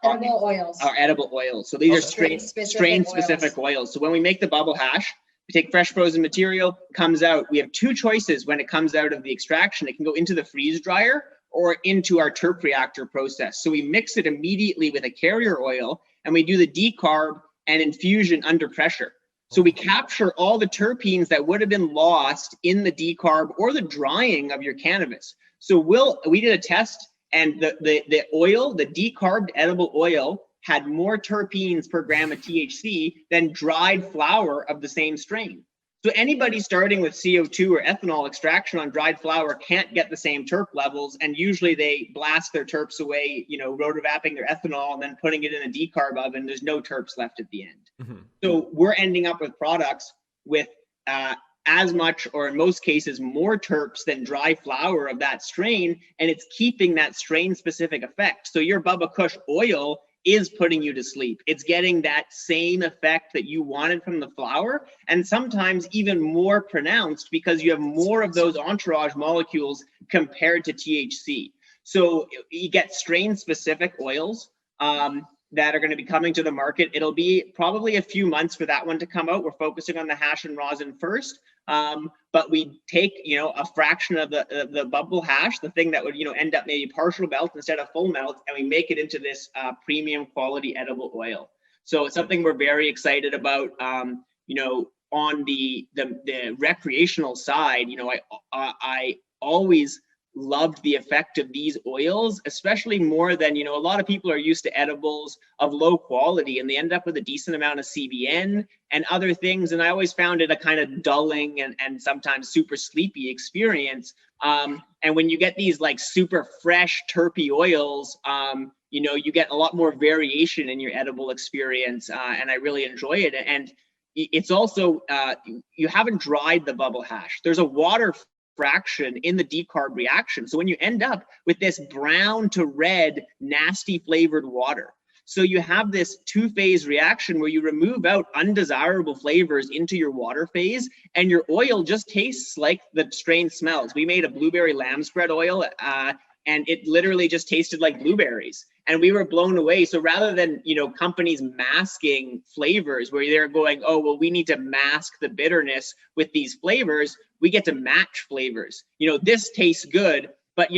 edible oils. Our edible oils. So these are strain-specific oils. So when we make the bubble hash, we take fresh frozen material, comes out. We have two choices when it comes out of the extraction. It can go into the freeze dryer or into our terp reactor process. So we mix it immediately with a carrier oil, and we do the decarb and infusion under pressure. So we capture all the terpenes that would have been lost in the decarb or the drying of your cannabis. So we did a test, and the oil, the decarbed edible oil, had more terpenes per gram of THC than dried flower of the same strain. So anybody starting with CO2 or ethanol extraction on dried flower can't get the same terp levels, and usually they blast their terps away, rotovapping their ethanol and then putting it in a decarb oven. There's no terps left at the end. Mm-hmm. So we're ending up with products with as much, or in most cases, more terps than dry flower of that strain, and it's keeping that strain-specific effect. So your Bubba Kush oil is putting you to sleep. It's getting that same effect that you wanted from the flower, and sometimes even more pronounced, because you have more of those entourage molecules compared to THC. So you get strain-specific oils that are going to be coming to the market. It'll be probably a few months for that one to come out. We're focusing on the hash and rosin first. But we take, a fraction of the bubble hash, the thing that would, end up maybe partial melt instead of full melt, and we make it into this premium quality edible oil. So it's something we're very excited about. On the recreational side, I always loved the effect of these oils, especially more than, a lot of people are used to edibles of low quality, and they end up with a decent amount of CBN and other things. And I always found it a kind of dulling and sometimes super sleepy experience. And when you get these like super fresh terpy oils, you get a lot more variation in your edible experience. And I really enjoy it. And it's also, you haven't dried the bubble hash. There's a water fraction in the decarb reaction. So when you end up with this brown to red, nasty flavored water, so you have this two-phase reaction where you remove out undesirable flavors into your water phase, and your oil just tastes like the strain smells. We made a blueberry lamb spread oil, and it literally just tasted like blueberries, and we were blown away. So rather than, companies masking flavors where they're going, oh, well, we need to mask the bitterness with these flavors, we get to match flavors. This tastes good, but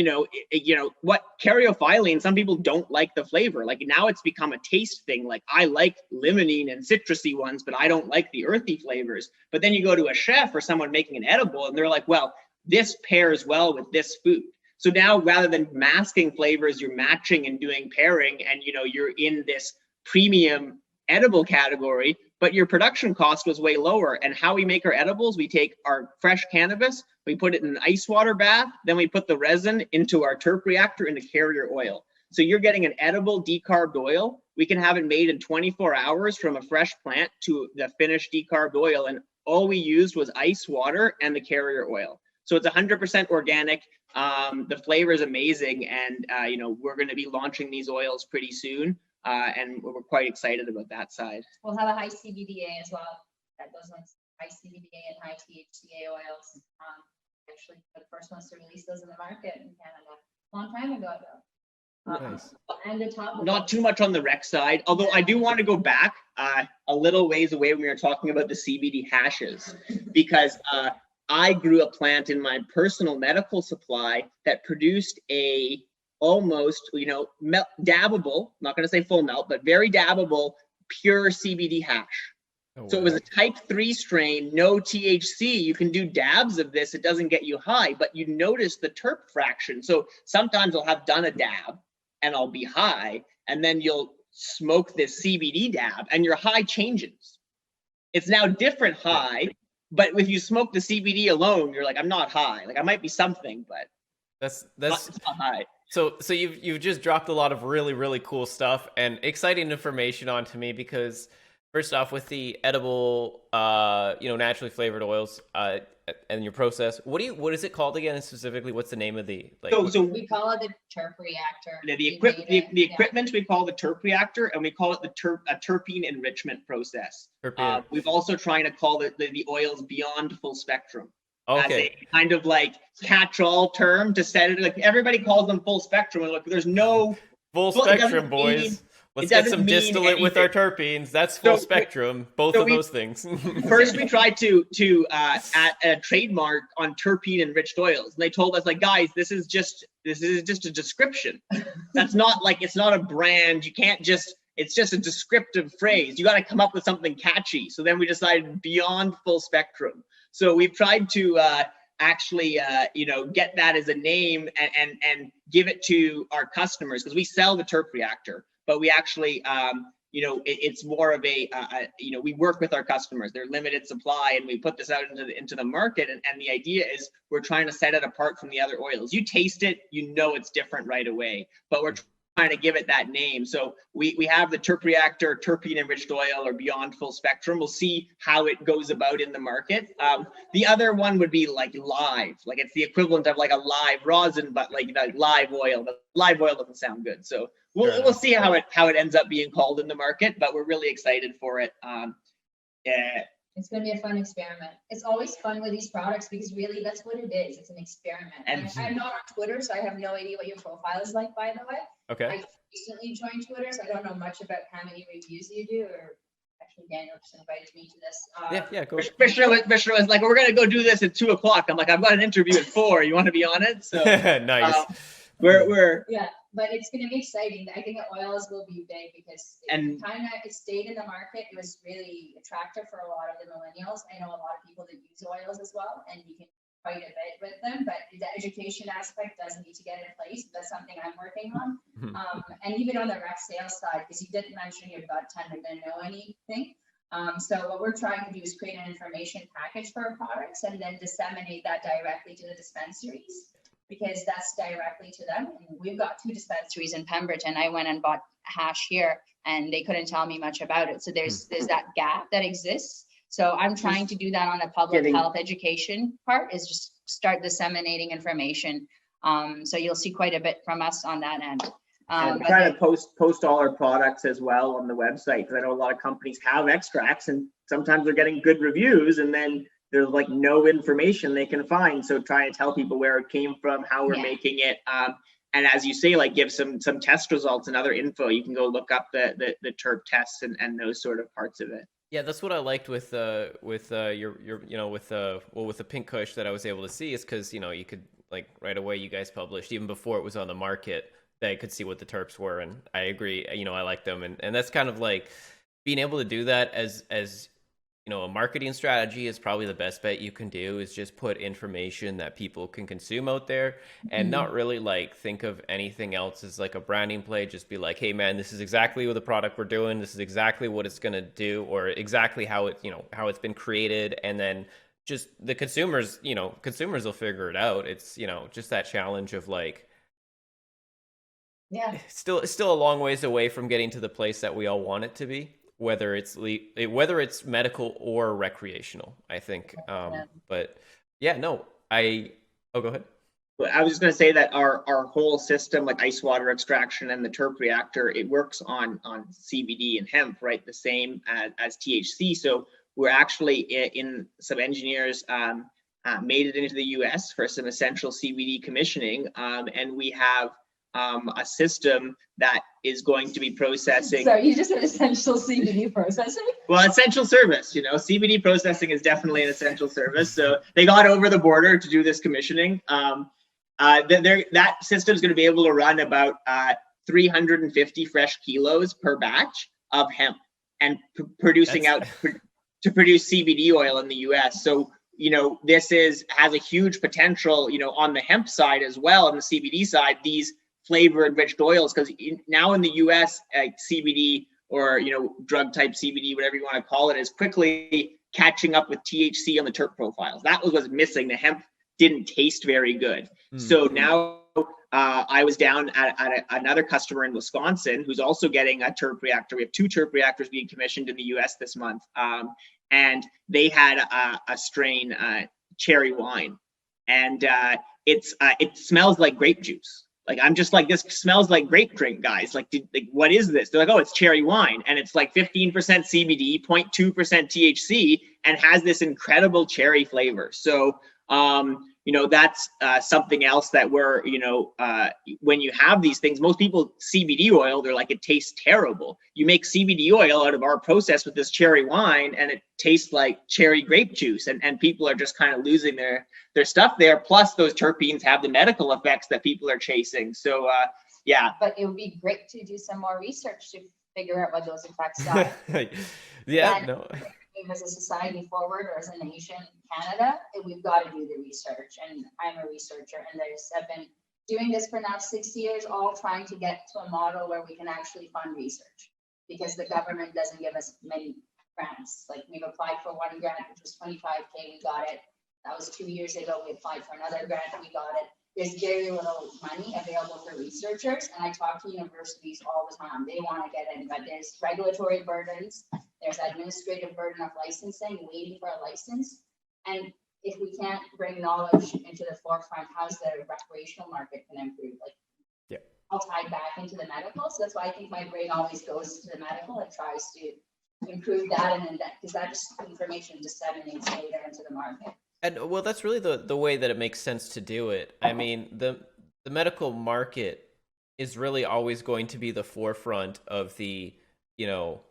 what caryophyllene, some people don't like the flavor. Like now it's become a taste thing. Like I like limonene and citrusy ones, but I don't like the earthy flavors. But then you go to a chef or someone making an edible and they're like, well, this pairs well with this food. So now rather than masking flavors, you're matching and doing pairing, and you're in this premium edible category, but your production cost was way lower. And how we make our edibles, we take our fresh cannabis, we put it in an ice water bath, then we put the resin into our terp reactor into carrier oil. So you're getting an edible decarbed oil. We can have it made in 24 hours from a fresh plant to the finished decarbed oil. And all we used was ice water and the carrier oil. So it's 100% organic. The flavor is amazing. And, we're going to be launching these oils pretty soon. And we're quite excited about that side. We'll have a high CBDA as well. That goes on high CBDA and high THCA oils. Actually, the first ones to release those in the market in Canada. A long time ago, though. Nice. And the top. Not too much on the rec side, although I do want to go back a little ways away when we were talking about the CBD hashes, because I grew a plant in my personal medical supply that produced a almost, dabbable, not going to say full melt, but very dabbable, pure CBD hash. Oh, so wow. It was a type 3 strain, no THC. You can do dabs of this. It doesn't get you high, but you notice the terp fraction. So sometimes I'll have done a dab and I'll be high, and then you'll smoke this CBD dab and your high changes. It's now different high, but if you smoke the CBD alone, you're like, I'm not high. Like I might be something, but That's it's not high. So you've just dropped a lot of really cool stuff and exciting information onto me, because first off, with the edible naturally flavored oils and your process, what is it called again, and specifically what's the name of the So we call it the terp reactor. The equipment we call the terp reactor, and we call it the terpene enrichment process. We've also trying to call the oils beyond full spectrum. Okay. As a kind of like catch-all term to set it, like everybody calls them full spectrum, and look, there's no full spectrum, boys. Let's get some distillate with our terpenes. That's full spectrum. Both of those things. First, we tried to at a trademark on terpene enriched oils, and they told us, like, guys, this is just a description. That's not like, it's not a brand. You can't just. It's just a descriptive phrase. You got to come up with something catchy. So then we decided beyond full spectrum. So we've tried to actually, get that as a name and give it to our customers, because we sell the terp reactor, but we actually, it's more of we work with our customers. They're limited supply, and we put this out into the market. And the idea is we're trying to set it apart from the other oils. You taste it, it's different right away, but we're trying to give it that name. So we have the terp reactor, terpene enriched oil, or beyond full spectrum. We'll see how it goes about in the market. The other one would be like live, like it's the equivalent of like a live rosin, but like live oil. But live oil doesn't sound good. So we'll see how it ends up being called in the market, but we're really excited for it. It's going to be a fun experiment. It's always fun with these products because really that's what it is. It's an experiment. And I'm not on Twitter, so I have no idea what your profile is like, by the way. Okay. I recently joined Twitter, so I don't know much about how many reviews you do, or actually Daniel just invited me to this. Yeah, go. Brishna was like, we're going to go do this at 2:00. I'm like, I've got an interview at 4. You want to be on it? So nice. We're but it's going to be exciting. I think the oils will be big because it stayed in the market. It was really attractive for a lot of the millennials. I know a lot of people that use oils as well, and you can quite a bit with them, but the education aspect does need to get in place. That's something I'm working on. And even on the rec sales side, because you didn't mention your bud tender didn't know anything. So what we're trying to do is create an information package for our products and then disseminate that directly to the dispensaries, because that's directly to them. And we've got 2 dispensaries in Pemberton. I went and bought hash here and they couldn't tell me much about it. So there's that gap that exists. So I'm trying to do that on the public health education part, is just start disseminating information. So you'll see quite a bit from us on that end. And trying to post all our products as well on the website, because I know a lot of companies have extracts and sometimes they're getting good reviews and then there's like no information they can find. So try to tell people where it came from, how we're making it. And as you say, like give some test results and other info. You can go look up the terp tests and those sort of parts of it. Yeah, that's what I liked with the Pink Kush that I was able to see, is because you could, like, right away you guys published even before it was on the market that I could see what the terps were, and I agree. I like them, and that's kind of like being able to do that as a marketing strategy is probably the best bet you can do, is just put information that people can consume out there and not really like think of anything else as like a branding play. Just be like, hey man, this is exactly what the product we're doing. This is exactly what it's going to do, or exactly how how it's been created. And then just the consumers will figure it out. It's, just that challenge of like, still a long ways away from getting to the place that we all want it to be, whether it's medical or recreational, I think. But yeah, no, go ahead. I was just going to say that our whole system, like ice water extraction and the terp reactor, it works on CBD and hemp, right? The same as THC. So we're actually in some engineers made it into the US for some essential CBD commissioning. And we have a system that is going to be processing. So you just said essential CBD processing? Well, essential service, CBD processing is definitely an essential service. So they got over the border to do this commissioning. That system is going to be able to run about 350 fresh kilos per batch of hemp and producing to produce CBD oil in the US. So, this has a huge potential, on the hemp side as well, on the CBD side, these flavor enriched oils, because now in the US, CBD or drug type CBD, whatever you want to call it, is quickly catching up with THC on the terp profiles. That was what's missing. The hemp didn't taste very good. So now I was down at another customer in Wisconsin who's also getting a terp reactor. We have 2 terp reactors being commissioned in the US this month. And they had a strain, cherry wine. And it smells like grape juice. Like, I'm just like, this smells like grape drink, guys. Like, what is this? They're like, oh, it's cherry wine. And it's like 15% CBD, 0.2% THC, and has this incredible cherry flavor. So, you know, that's something else that we're, you know, when you have these things, most people, CBD oil, they're like, it tastes terrible. You make CBD oil out of our process with this cherry wine, and it tastes like cherry grape juice. And people are just kind of losing their stuff there. Plus, those terpenes have the medical effects that people are chasing. So, yeah. But it would be great to do some more research to figure out what those effects are. Yeah, and no. As a society forward, or as a nation, Canada, we've got to do the research. And I'm a researcher, and I've been doing this for now 6 years, all trying to get to a model where we can actually fund research, because the government doesn't give us many grants. Like, we've applied for one grant, which was $25K, we got it. That was 2 years ago. We applied for another grant, we got it. There's very little money available for researchers, and I talk to universities all the time. They want to get in, but there's regulatory burdens, there's administrative burden of licensing, waiting for a license. And if we can't bring knowledge into the forefront, how's the recreational market can improve? Like, yeah, I'll tie back into the medical. So that's why I think my brain always goes to the medical and tries to improve that, and then because that just information disseminates later into the market. And well, that's really the way that it makes sense to do it. I mean, the medical market is really always going to be the forefront of the, you know,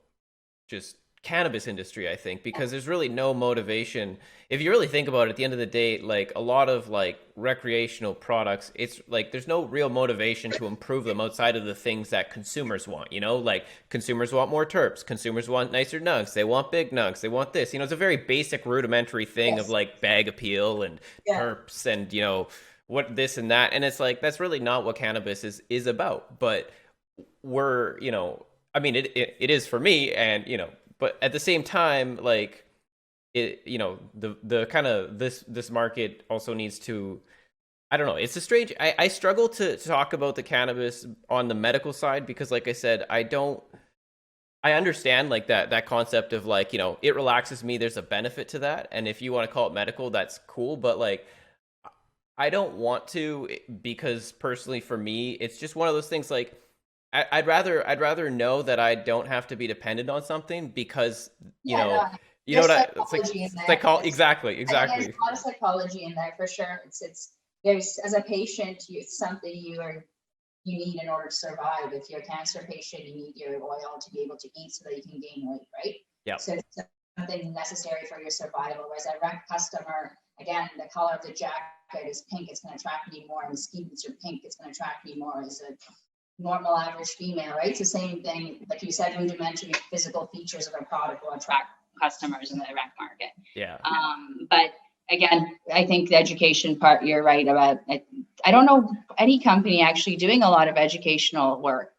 just cannabis industry, I think, because there's really no motivation. If you really think about it, at the end of the day, like, a lot of like recreational products, it's like there's no real motivation to improve them outside of the things that consumers want, you know, like consumers want more terps, consumers want nicer nugs, they want big nugs, they want this, you know, it's a very basic rudimentary thing of like bag appeal and terps and, you know, what this and that. And it's like, that's really not what cannabis is about. But we're, you know, I mean, it is for me, and, you know, but at the same time, like, it, you know, the kind of this market also needs to, I don't know, it's a strange, I struggle to talk about the cannabis on the medical side, because like I said, I understand like that concept of like, you know, it relaxes me, there's a benefit to that, and if you want to call it medical, that's cool, but like, I don't want to, because personally for me, it's just one of those things like, I'd rather know that I don't have to be dependent on something, because you know what it's like exactly. There's a lot of psychology in there for sure. It's there's, as a patient, it's something you need in order to survive. If you're a cancer patient, you need your oil to be able to eat so that you can gain weight, right? Yeah. So it's something necessary for your survival. Whereas a rec customer, again, the color of the jacket is pink, it's going to attract me more, and the skin boots are pink, it's going to attract me more as a normal average female, right? It's the same thing, like you said, rudimentary physical features of a product will attract customers in the rec market. Yeah. But again, I think the education part, you're right about. I don't know any company actually doing a lot of educational work.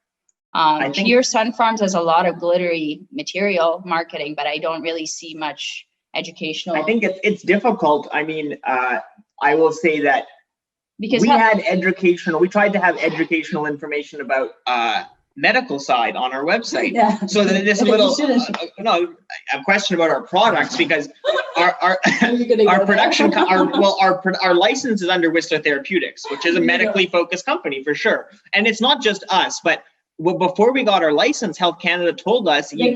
I think Pure Sun Farms has a lot of glittery material marketing, but I don't really see much educational. I think it's difficult. I mean, I will say that because we tried to have educational information about medical side on our website. Yeah. So that this little, a question about our products, because our production, our license is under Whistler Therapeutics, which is a medically focused company for sure. And it's not just us, but before we got our license, Health Canada told us you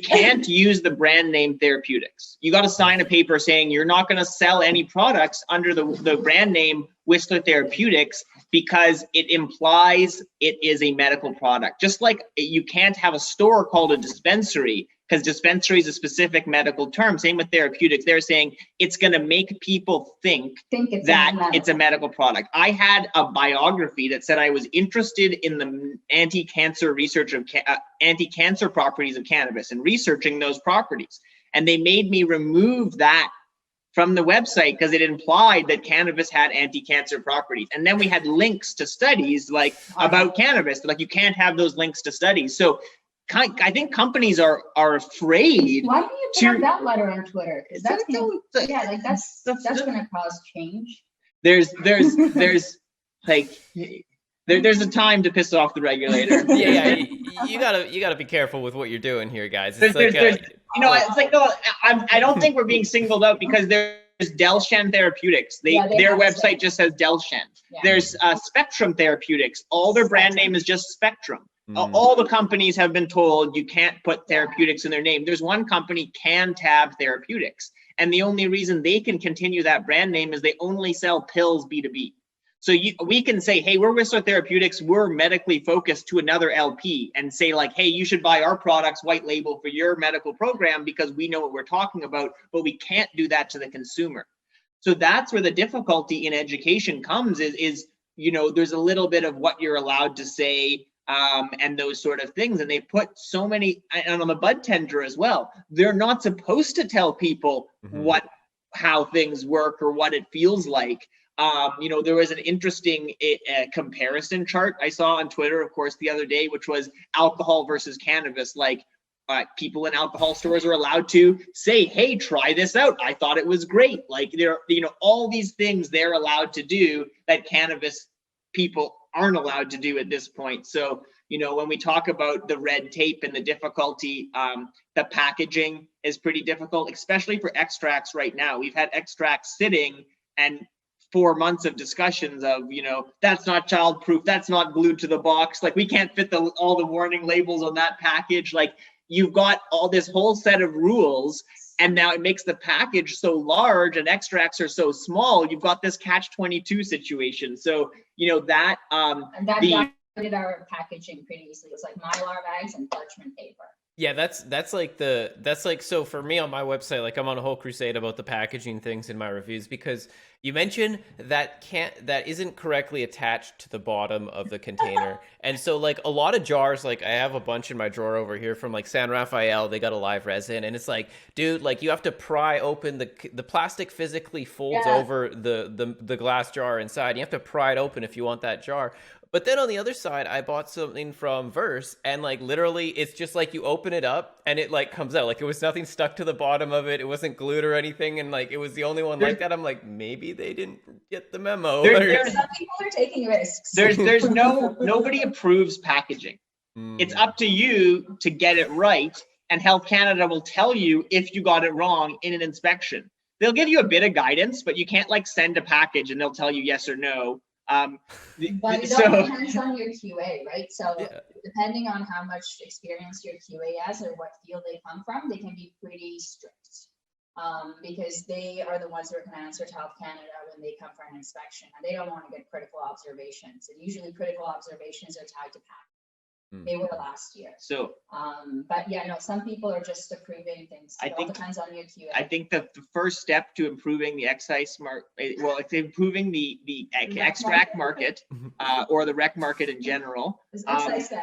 can't use the brand name Therapeutics. You got to sign a paper saying you're not going to sell any products under the brand name Whistler Therapeutics, because it implies it is a medical product. Just like you can't have a store called a dispensary, because dispensary is a specific medical term. Same with therapeutics. They're saying it's going to make people think it's a medical product. I had a biography that said I was interested in the anti-cancer research of anti-cancer properties of cannabis and researching those properties. And they made me remove that from the website because it implied that cannabis had anti-cancer properties. And then we had links to studies like about cannabis, like you can't have those links to studies. So I think companies are afraid. Why don't you put up that letter on Twitter? Because that's gonna cause change. There's like there's a time to piss off the regulator. Yeah, you gotta be careful with what you're doing here, guys. It's it's like no, I don't think we're being singled out because there's Delshen Therapeutics. Their website just says Delshen. Yeah. There's Spectrum Therapeutics. All their brand name is just Spectrum. All the companies have been told you can't put therapeutics in their name. There's one company, CanTab Therapeutics, and the only reason they can continue that brand name is they only sell pills B2B. So we can say, hey, we're Whistler Therapeutics, we're medically focused to another LP and say like, hey, you should buy our products white label for your medical program because we know what we're talking about, but we can't do that to the consumer. So that's where the difficulty in education comes is there's a little bit of what you're allowed to say and those sort of things. And they put so many, and on the bud tender as well, they're not supposed to tell people how things work or what it feels like. There was an interesting comparison chart I saw on Twitter, of course, the other day, which was alcohol versus cannabis. Like people in alcohol stores are allowed to say, hey, try this out. I thought it was great. Like all these things they're allowed to do that cannabis people aren't allowed to do at this point. So, when we talk about the red tape and the difficulty, the packaging is pretty difficult, especially for extracts right now. We've had extracts sitting and 4 months of discussions of, that's not childproof, that's not glued to the box. Like we can't fit all the warning labels on that package. Like you've got all this whole set of rules and now it makes the package so large and extracts are so small. You've got this catch-22 situation. So, that did our packaging pretty easily. It was like Mylar bags and parchment paper. Yeah, that's like so for me on my website, like I'm on a whole crusade about the packaging things in my reviews because you mentioned that isn't correctly attached to the bottom of the container. And so like a lot of jars, like I have a bunch in my drawer over here from like San Rafael, they got a live resin and it's like, dude, like you have to pry open the plastic physically folds over the glass jar inside. You have to pry it open if you want that jar. But then on the other side, I bought something from Verse and like literally it's just like you open it up and it like comes out. Like it was nothing stuck to the bottom of it. It wasn't glued or anything. And like it was the only one like that. I'm like, maybe they didn't get the memo. Some people are taking risks. There's nobody approves packaging. It's up to you to get it right. And Health Canada will tell you if you got it wrong in an inspection. They'll give you a bit of guidance, but you can't like send a package and they'll tell you yes or no. But it all depends on your QA, right? So depending on how much experience your QA has or what field they come from, they can be pretty strict because they are the ones who are going to answer to Health Canada when they come for an inspection. And they don't want to get critical observations. And usually critical observations are tied to packaging. They were last year. So, but yeah, no, some people are just approving things. It all depends on your QA. I think the first step to improving the excise it's improving the extract market or the rec market in general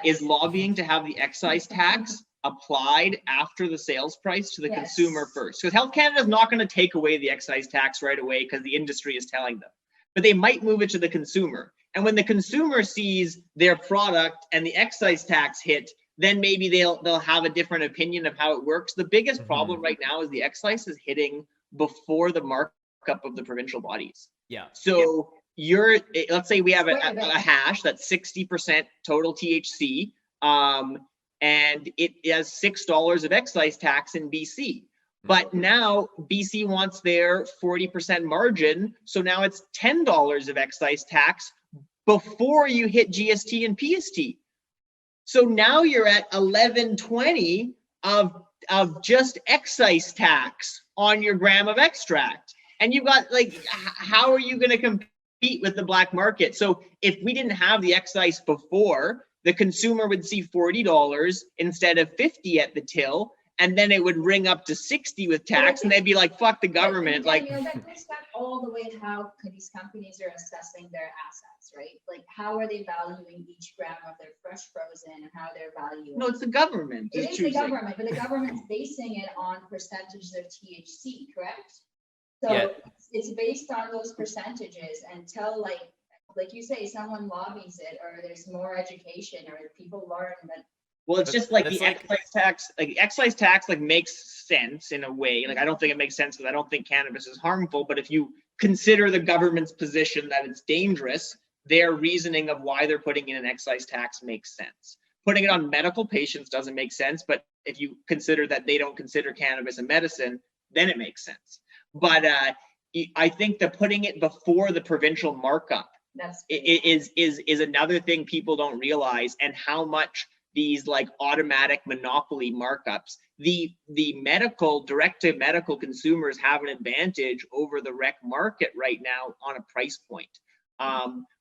is lobbying to have the excise tax applied after the sales price to the consumer first. Because Health Canada is not going to take away the excise tax right away because the industry is telling them. But they might move it to the consumer. And when the consumer sees their product and the excise tax hit, then maybe they'll have a different opinion of how it works. The biggest problem right now is the excise is hitting before the markup of the provincial bodies. Yeah. So let's say we have a hash that's 60% total THC, and it has $6 of excise tax in BC. But now BC wants their 40% margin. So now it's $10 of excise tax before you hit GST and PST. So now you're at $11.20 of just excise tax on your gram of extract. And you've got like, how are you going to compete with the black market? So if we didn't have the excise before, the consumer would see $40 instead of $50 at the till. And then it would ring up to 60 with tax, and they'd be like, "Fuck the government!" Like, that goes back all the way to how these companies are assessing their assets, right? Like, how are they valuing each gram of their fresh frozen, and how they're valuing? No, it's the government. It is the government, but the government's basing it on percentages of THC, correct? So it's based on those percentages until, like you say, someone lobbies it, or there's more education, or people learn that. Well, it's just like That's the excise tax like makes sense in a way. Like I don't think it makes sense because I don't think cannabis is harmful, but if you consider the government's position that it's dangerous, their reasoning of why they're putting in an excise tax makes sense. Putting it on medical patients doesn't make sense, but if you consider that they don't consider cannabis a medicine, then it makes sense. But I think that putting it before the provincial markup is another thing people don't realize, and how much these like automatic monopoly markups, the medical direct to medical consumers have an advantage over the rec market right now on a price point,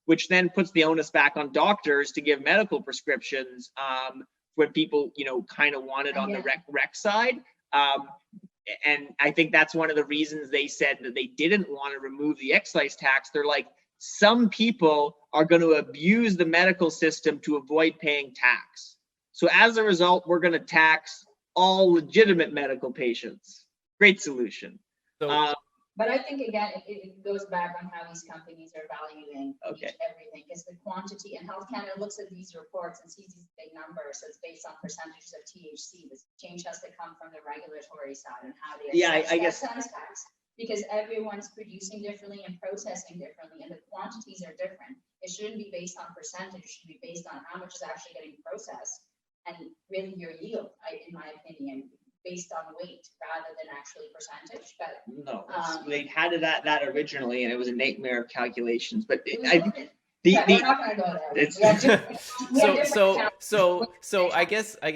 which then puts the onus back on doctors to give medical prescriptions when people kind of want it on the rec side. And I think that's one of the reasons they said that they didn't want to remove the excise tax. They're like, some people are going to abuse the medical system to avoid paying tax. So as a result, we're going to tax all legitimate medical patients. Great solution. But I think, again, it goes back on how these companies are valuing everything, because the quantity, and Health Canada looks at these reports and sees these big numbers, so it's based on percentages of THC. This change has to come from the regulatory side and how they assess tax, because everyone's producing differently and processing differently, and the quantities are different. It shouldn't be based on percentage, it should be based on how much is actually getting processed, and really your yield, in my opinion, based on weight rather than actually percentage. But no, they had that originally, and it was a nightmare of calculations. But we're not going to go there. So I guess I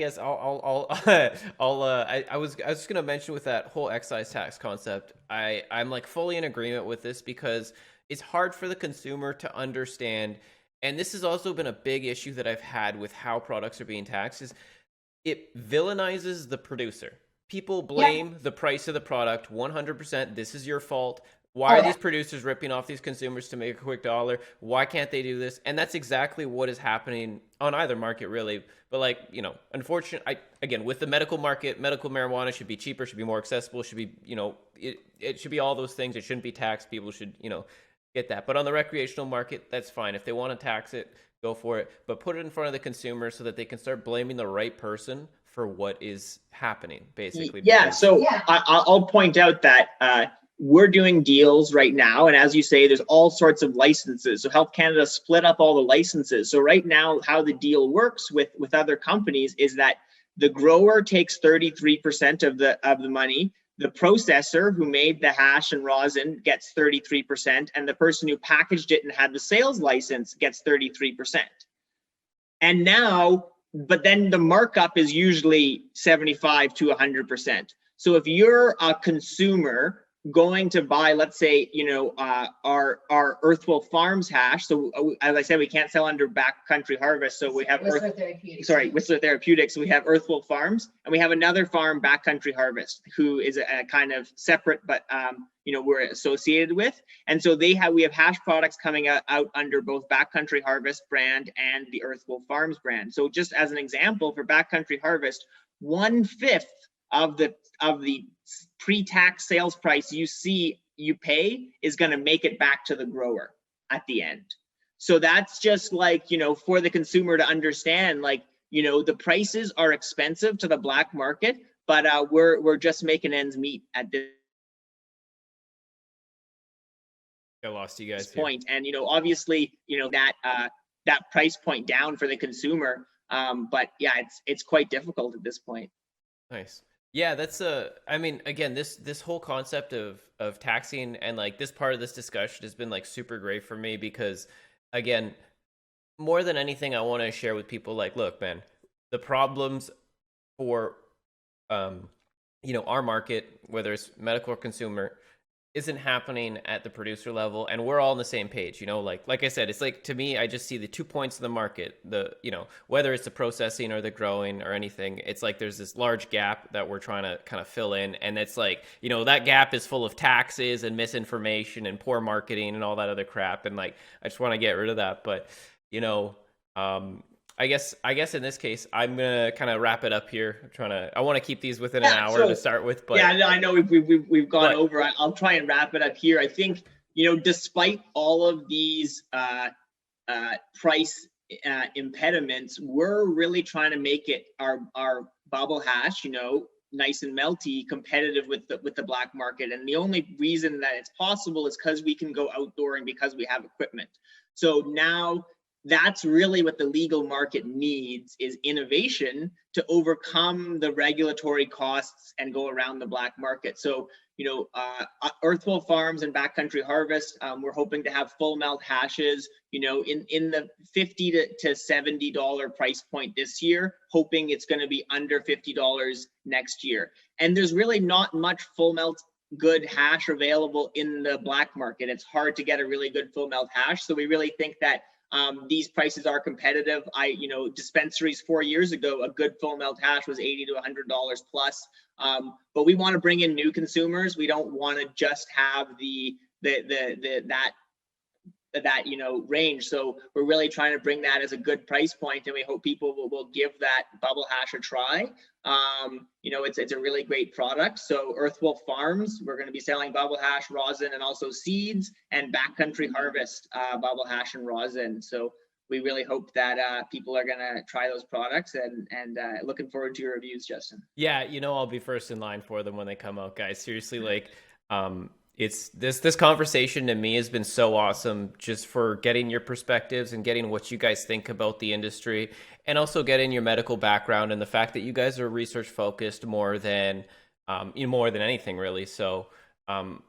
was just gonna mention with that whole excise tax concept, I'm like fully in agreement with this, because it's hard for the consumer to understand. And this has also been a big issue that I've had with how products are being taxed, is it villainizes the producer. People blame the price of the product 100%. This is your fault. Why are these producers ripping off these consumers to make a quick dollar? Why can't they do this? And that's exactly what is happening on either market, really. But like, unfortunately, again, with the medical market, medical marijuana should be cheaper, should be more accessible, should be, it should be all those things. It shouldn't be taxed. People should, get that. But on the recreational market, that's fine. If they want to tax it, go for it. But put it in front of the consumer so that they can start blaming the right person for what is happening, basically. I'll point out that we're doing deals right now, and as you say, there's all sorts of licenses. So Health Canada split up all the licenses. So right now, how the deal works with other companies is that the grower takes 33% of the money. The processor who made the hash and rosin gets 33%, and the person who packaged it and had the sales license gets 33%. And now, but then the markup is usually 75 to 100%. So if you're a consumer going to buy, let's say, our Earthwell Farms hash. So as I said, we can't sell under Backcountry Harvest. So we have Whistler Therapeutics. So we have Earthwell Farms, and we have another farm, Backcountry Harvest, who is a kind of separate, but we're associated with. And so we have hash products coming out under both Backcountry Harvest brand and the Earthwell Farms brand. So just as an example, for Backcountry Harvest, 1/5 of the pre-tax sales price you pay is going to make it back to the grower at the end. So that's just like, for the consumer to understand, like, the prices are expensive to the black market, but we're just making ends meet at this I lost you guys point. And obviously, that price point down for the consumer. But yeah, it's quite difficult at this point. Nice. Yeah, that's again, this whole concept of taxing and like this part of this discussion has been like super great for me, because again, more than anything, I want to share with people like, look, man, the problems for our market, whether it's medical or consumer, isn't happening at the producer level, and we're all on the same page. Like I said, it's like, to me, I just see the 2 points of the market, whether it's the processing or the growing or anything, it's like there's this large gap that we're trying to kind of fill in, and it's like, that gap is full of taxes and misinformation and poor marketing and all that other crap, and like I just want to get rid of that. But I guess in this case, I'm gonna kind of wrap it up here. I want to keep these within an hour to start with. But I know we've gone over. I'll try and wrap it up here. I think despite all of these price impediments, we're really trying to make it our bubble hash, you know, nice and melty, competitive with the black market. And the only reason that it's possible is because we can go outdoor and because we have equipment. So now that's really what the legal market needs, is innovation to overcome the regulatory costs and go around the black market. So, you know, Earthwell Farms and Backcountry Harvest, we're hoping to have full melt hashes, you know, in the $50 to $70 price point this year, hoping it's going to be under $50 next year. And there's really not much full melt good hash available in the black market. It's hard to get a really good full melt hash. So we really think that these prices are competitive. You know, dispensaries 4 years ago, a good full melt hash was $80 to $100 plus. But we want to bring in new consumers. We don't want to just have that you know, range. So we're really trying to bring that as a good price point, and we hope people will give that bubble hash a try. You know, it's a really great product. So Earthwell Farms, we're going to be selling bubble hash, rosin, and also seeds, and Backcountry Harvest bubble hash and rosin. So we really hope that people are going to try those products, and looking forward to your reviews, Justin. Yeah, you know, I'll be first in line for them when they come out, guys. Seriously, like, it's this conversation to me has been so awesome, just for getting your perspectives and getting what you guys think about the industry, and also getting your medical background and the fact that you guys are research focused more than anything, really. So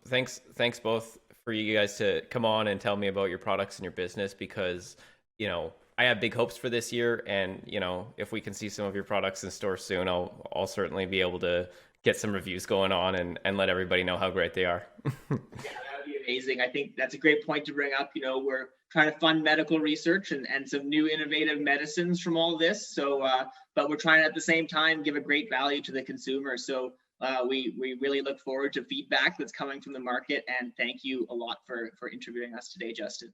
thanks both for you guys to come on and tell me about your products and your business, because, you know, I have big hopes for this year, and, you know, if we can see some of your products in store soon, I'll certainly be able to get some reviews going on and let everybody know how great they are. Yeah, that would be amazing. I think that's a great point to bring up. You know, we're trying to fund medical research and some new innovative medicines from all this. So, but we're trying to, at the same time, give a great value to the consumer. So we really look forward to feedback that's coming from the market. And thank you a lot for interviewing us today, Justin.